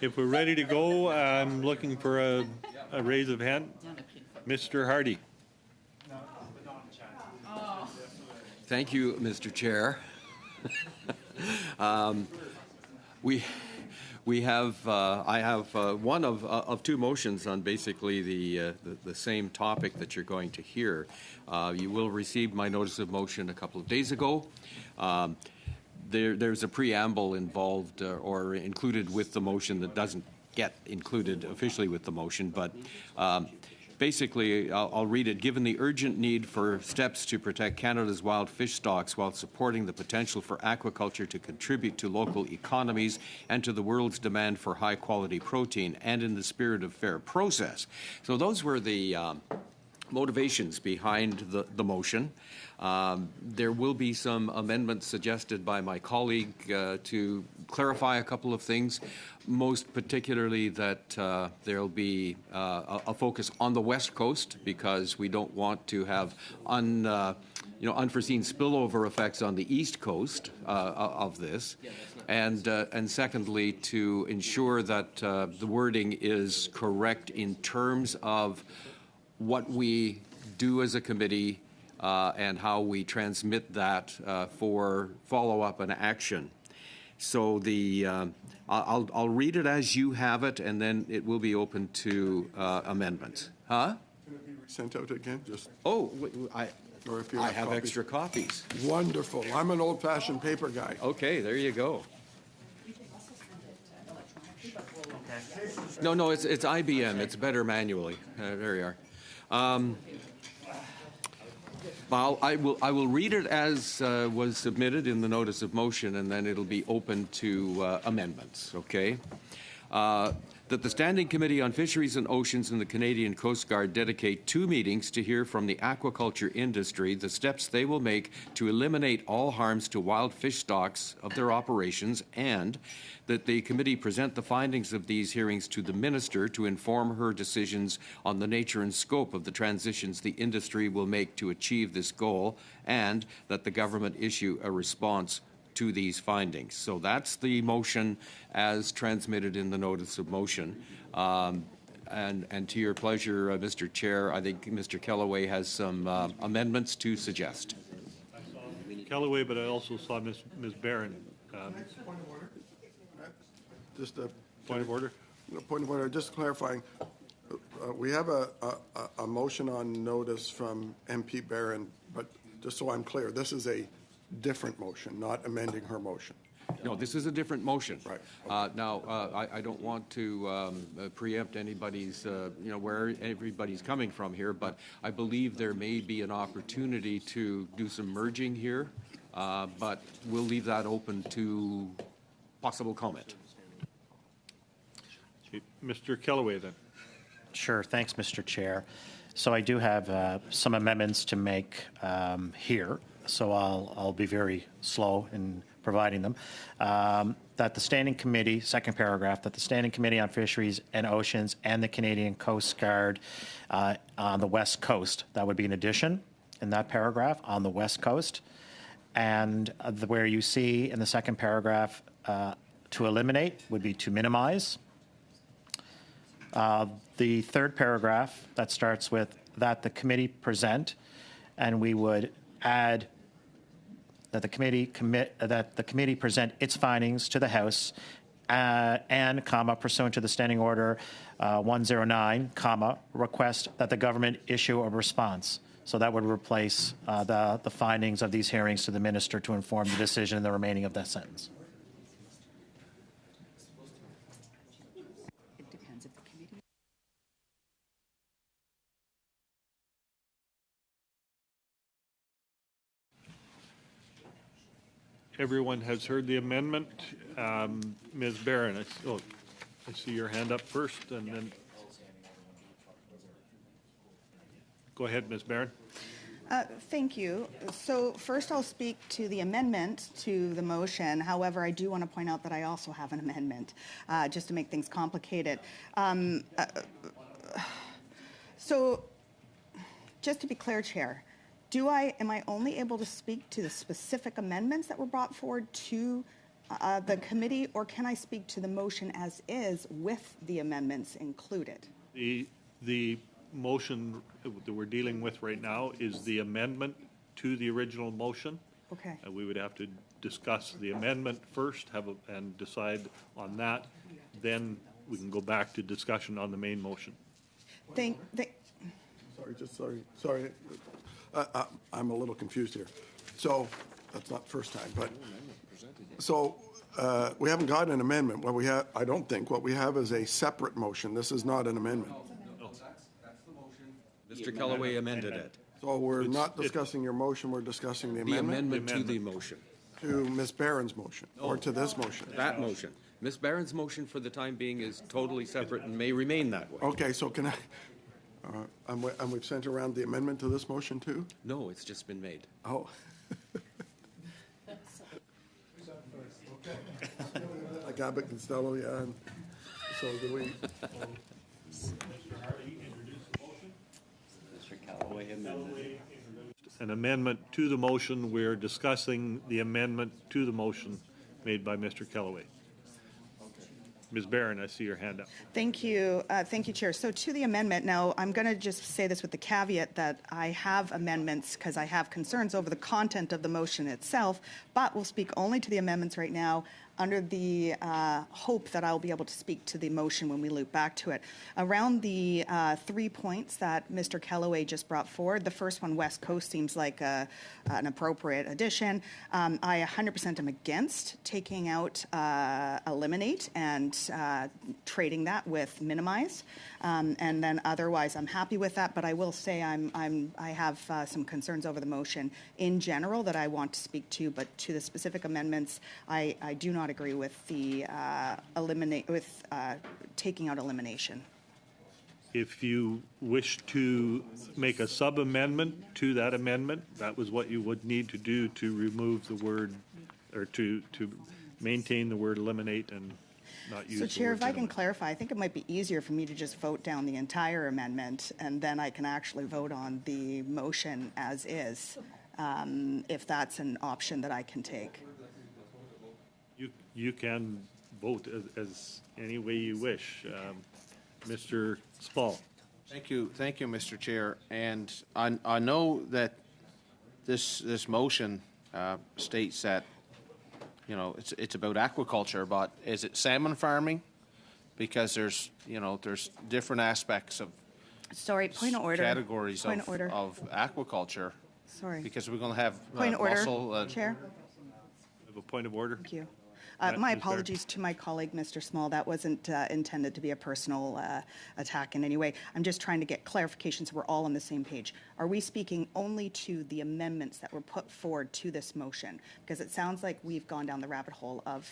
If we're ready to go, I'm looking for a raise of hand. Mr. Hardy. Thank you, Mr. Chair. We have I have one of two motions on basically the same topic that you're going to hear. You will receive my notice of motion a couple of days ago. There's a preamble involved or included with the motion that doesn't get included officially with the motion, but basically, I'll read it. Given the urgent need for steps to protect Canada's wild fish stocks while supporting the potential for aquaculture to contribute to local economies and to the world's demand for high-quality protein, and in the spirit of fair process. So those were the motivations behind the motion. There will be some amendments suggested by my colleague to clarify a couple of things, most particularly that there'll be a focus on the West Coast, because we don't want to have unforeseen spillover effects on the East Coast of this. And secondly, to ensure that the wording is correct in terms of what we do as a committee and how we transmit that for follow-up and action. So I'll read it as you have it, and then it will be open to amendments. Huh? Can it be sent out again? I have extra copies. Wonderful. I'm an old-fashioned paper guy. Okay, there you go. No, it's IBM. It's better manually. There you are. I will read it as was submitted in the notice of motion, and then it'll be open to amendments, okay? That the Standing Committee on Fisheries and Oceans and the Canadian Coast Guard dedicate 2 meetings to hear from the aquaculture industry the steps they will make to eliminate all harms to wild fish stocks of their operations, and that the committee present the findings of these hearings to the Minister to inform her decisions on the nature and scope of the transitions the industry will make to achieve this goal, and that the government issue a response to these findings. So that's the motion as transmitted in the notice of motion. And to your pleasure, Mr. Chair, I think Mr. Kellaway has some amendments to suggest. Kellaway, but I also saw Ms. Barron. Point of order. Just a Point of order? Point of order, just clarifying. We have a motion on notice from MP Barron, but just so I'm clear, this is a different motion, not amending her motion. No, this is a different motion. Right. Now, I don't want to preempt anybody's, where everybody's coming from here, but I believe there may be an opportunity to do some merging here, but we'll leave that open to possible comment. Mr. Kellaway, then. Sure. Thanks, Mr. Chair. So I do have some amendments to make here, so I'll be very slow in providing them. That the Standing Committee, second paragraph, that the Standing Committee on Fisheries and Oceans and the Canadian Coast Guard on the West Coast, that would be an addition in that paragraph, on the West Coast. And where you see in the second paragraph, to eliminate would be to minimize. The third paragraph that starts with that the committee present, and we would add that the committee present its findings to the House and, pursuant to the Standing Order 109, request that the government issue a response. So that would replace the findings of these hearings to the Minister to inform the decision in the remaining of that sentence. Everyone has heard the amendment. Ms. Barron, I see your hand up first, and then go ahead, Ms. Barron. Thank you. So first I'll speak to the amendment to the motion. However, I do want to point out that I also have an amendment, just to make things complicated. So just to be clear, Chair, am I only able to speak to the specific amendments that were brought forward to the committee, or can I speak to the motion as is with the amendments included? The motion that we're dealing with right now is the amendment to the original motion. Okay. We would have to discuss the amendment first, and decide on that. Then we can go back to discussion on the main motion. Sorry. I'm a little confused here. So, that's not the first time, but, so, we haven't got an amendment. What we have, I don't think, what we have is a separate motion. This is not an amendment. Mr. Kellaway amended it. So we're not discussing your motion, we're discussing the The amendment? amendment to the motion. To Ms. Barron's motion, or to this motion? That motion. Ms. Barron's motion for the time being is totally separate and may remain that way. Okay, so can I, and we've sent around the amendment to this motion too? No, it's just been made. Oh. Like Abbott Costello, yeah. And so do we? An amendment to the motion. We're discussing the amendment to the motion made by Mr. Kellaway. Ms. Barron, I see your hand up. Thank you, Chair. So to the amendment, now I'm going to just say this with the caveat that I have amendments because I have concerns over the content of the motion itself, but we'll speak only to the amendments right now under the hope that I'll be able to speak to the motion when we loop back to it. Around the 3 points that Mr. Kellaway just brought forward, the first one, West Coast, seems like an appropriate addition. I 100% am against taking out eliminate and trading that with minimize. And then otherwise, I'm happy with that, but I will say I have some concerns over the motion in general that I want to speak to, but to the specific amendments, I do not agree with the taking out elimination. If you wish to make a sub-amendment to that amendment, that was what you would need to do to remove the word, or to maintain the word eliminate and not use the word. So, Chair, if I can clarify, I think it might be easier for me to just vote down the entire amendment, and then I can actually vote on the motion as is, if that's an option that I can take. You can vote as any way you wish. Mr. Spall. Thank you, Mr. Chair. And I know that this motion states that, you know, it's about aquaculture, but is it salmon farming? Because there's different aspects of Sorry, point of order. categories Point of order. of aquaculture. Sorry. Because we're going to have Point of order, mussel. Chair. I have a point of order. Thank you. Ms. My Barron. apologies to my colleague, Mr. Small. That wasn't intended to be a personal attack in any way. I'm just trying to get clarification so we're all on the same page. Are we speaking only to the amendments that were put forward to this motion? Because it sounds like we've gone down the rabbit hole of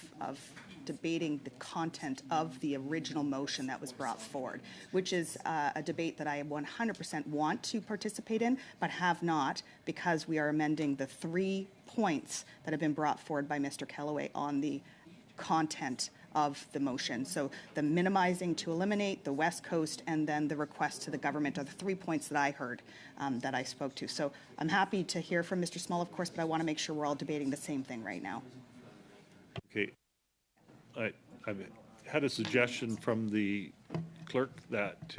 debating the content of the original motion that was brought forward, which is a debate that I 100% want to participate in, but have not, because we are amending the 3 points that have been brought forward by Mr. Kellaway on the content of the motion. So the minimizing to eliminate, the West Coast, and then the request to the government are the 3 points that I heard that I spoke to. So I'm happy to hear from Mr. Small, of course, but I want to make sure we're all debating the same thing right now. Okay. I've had a suggestion from the clerk that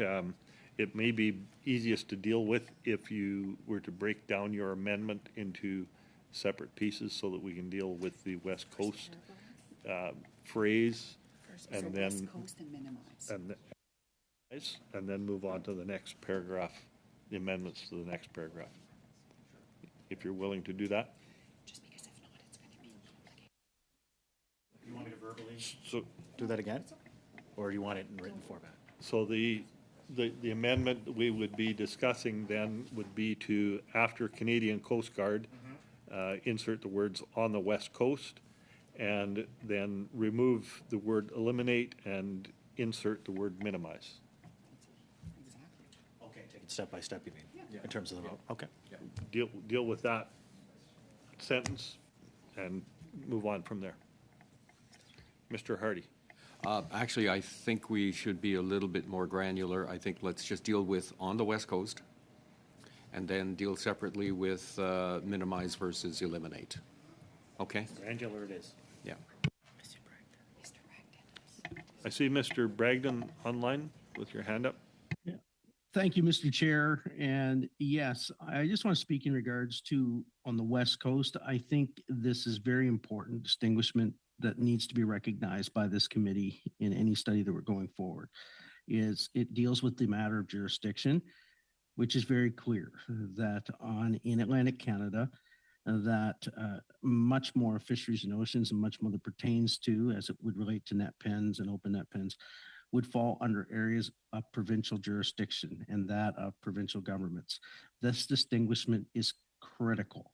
it may be easiest to deal with if you were to break down your amendment into separate pieces so that we can deal with the West Coast phrase and then West Coast and and then move on to the next paragraph, the amendments to the next paragraph. If you're willing to do that. Just because if not, it's going to be complicated. You want me to verbally So do that again? Or do you want it in written format? So the amendment we would be discussing then would be to, after Canadian Coast Guard, insert the words on the West Coast, and then remove the word eliminate and insert the word minimize. Okay, take it step by step, you mean, in terms of the vote? Okay. Deal with that sentence and move on from there. Mr. Hardy. Actually, I think we should be a little bit more granular. I think let's just deal with on the West Coast and then deal separately with minimize versus eliminate. Okay? Granular it is. Yeah. I see Mr. Bragdon online with your hand up. Thank you, Mr. Chair. And yes, I just want to speak in regards to on the West Coast. I think this is very important distinguishment that needs to be recognized by this committee in any study that we're going forward. Is it deals with the matter of jurisdiction, which is very clear that in Atlantic Canada, that much more fisheries and oceans and much more that pertains to, as it would relate to net pens and open net pens, would fall under areas of provincial jurisdiction and that of provincial governments. This distinguishment is critical.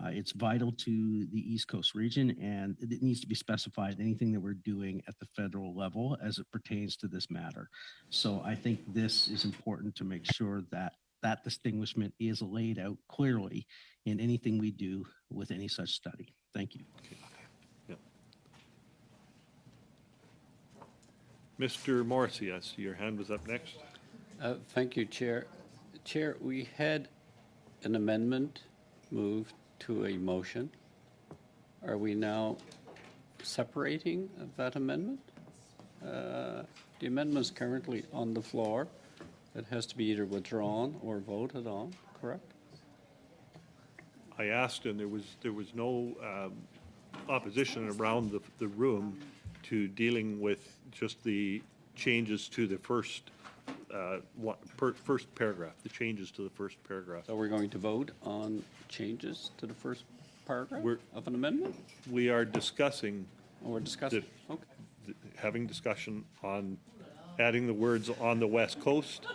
It's vital to the East Coast region, and it needs to be specified anything that we're doing at the federal level as it pertains to this matter. So I think this is important to make sure that that distinguishment is laid out clearly in anything we do with any such study. Thank you. Mr. Morrissey, I see your hand was up next. Thank you, Chair. Chair, we had an amendment moved to a motion. Are we now separating that amendment? The amendment is currently on the floor. It has to be either withdrawn or voted on, correct? I asked, and there was no opposition around the room to dealing with just the changes to the first first paragraph, the changes to the first paragraph. So we're going to vote on changes to the first paragraph of an amendment? We are discussing. Oh, we're discussing. Okay. Having discussion on adding the words on the West Coast.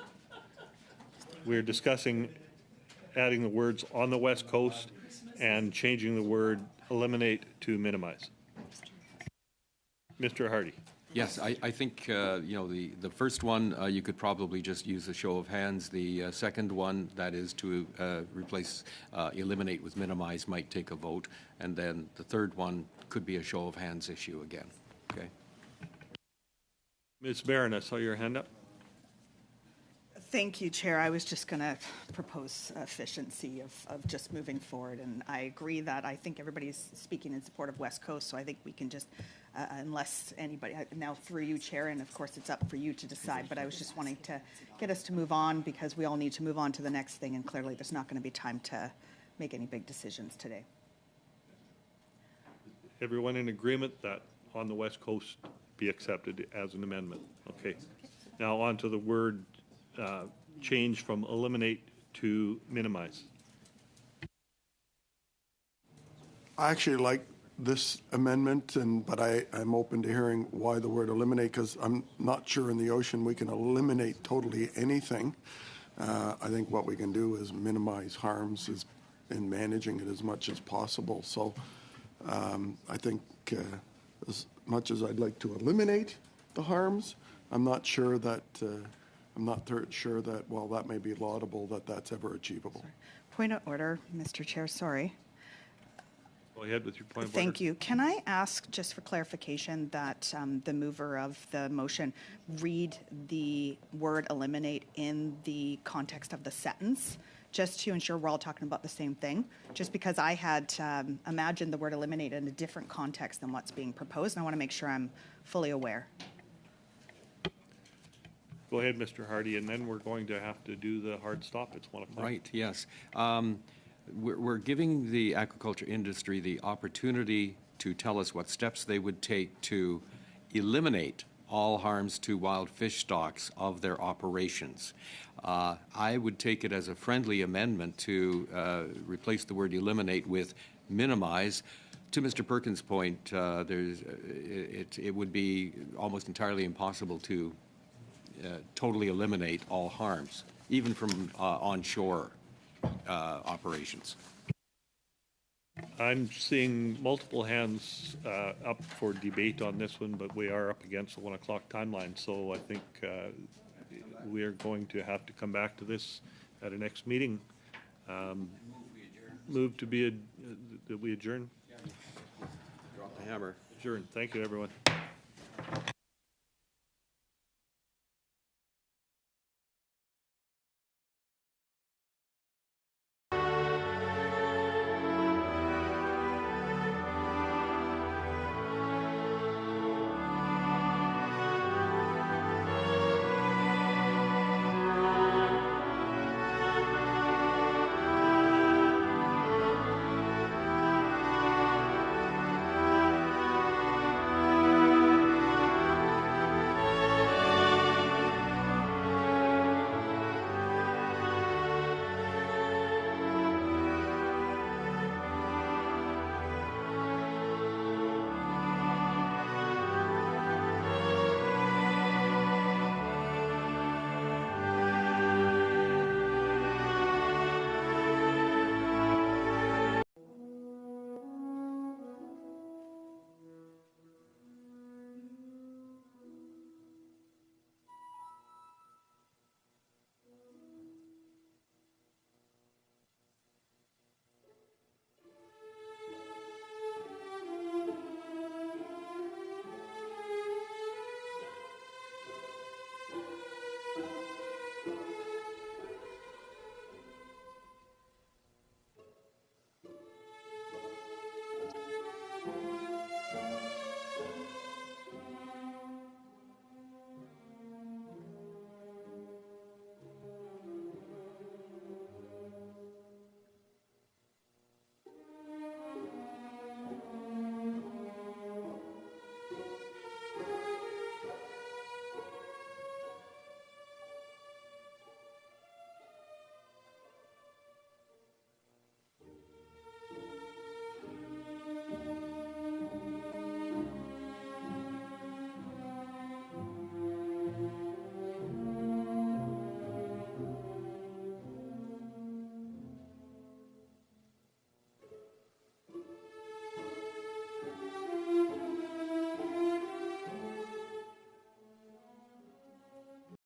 We're discussing adding the words on the West Coast and changing the word eliminate to minimize. Mr. Hardy. Yes, I think, the first one, you could probably just use a show of hands. The second one, that is to replace eliminate with minimize, might take a vote. And then the third one could be a show of hands issue again. Okay. Ms. Barron, I saw your hand up. Thank you, Chair. I was just going to propose efficiency of just moving forward. And I agree that I think everybody's speaking in support of West Coast. So I think we can just, unless anybody, now through you, Chair, and of course it's up for you to decide. But I was just wanting to get us to move on because we all need to move on to the next thing. And clearly there's not going to be time to make any big decisions today. Everyone in agreement that on the West Coast be accepted as an amendment? Okay. Now on to the word change from eliminate to minimize. I actually like this amendment, but I'm open to hearing why the word eliminate, because I'm not sure in the ocean we can eliminate totally anything. I think what we can do is minimize harms in managing it as much as possible. So I think as much as I'd like to eliminate the harms, I'm not sure that while that may be laudable, that's ever achievable. Sorry. Point of order, Mr. Chair, sorry. Go ahead with your point of order. Thank you. Can I ask, just for clarification, that the mover of the motion read the word eliminate in the context of the sentence, just to ensure we're all talking about the same thing? Just because I had imagined the word eliminate in a different context than what's being proposed, and I want to make sure I'm fully aware. Go ahead, Mr. Hardy, and then we're going to have to do the hard stop. It's 1 o'clock. Right, yes. We're giving the aquaculture industry the opportunity to tell us what steps they would take to eliminate all harms to wild fish stocks of their operations. I would take it as a friendly amendment to replace the word eliminate with minimize. To Mr. Perkins' point, it would be almost entirely impossible to totally eliminate all harms, even from onshore operations. I'm seeing multiple hands up for debate on this one, but we are up against the 1 o'clock timeline, so I think we are going to have to come back to this at a next meeting. Move to be that we adjourn. Drop the hammer. Adjourn. Thank you, everyone.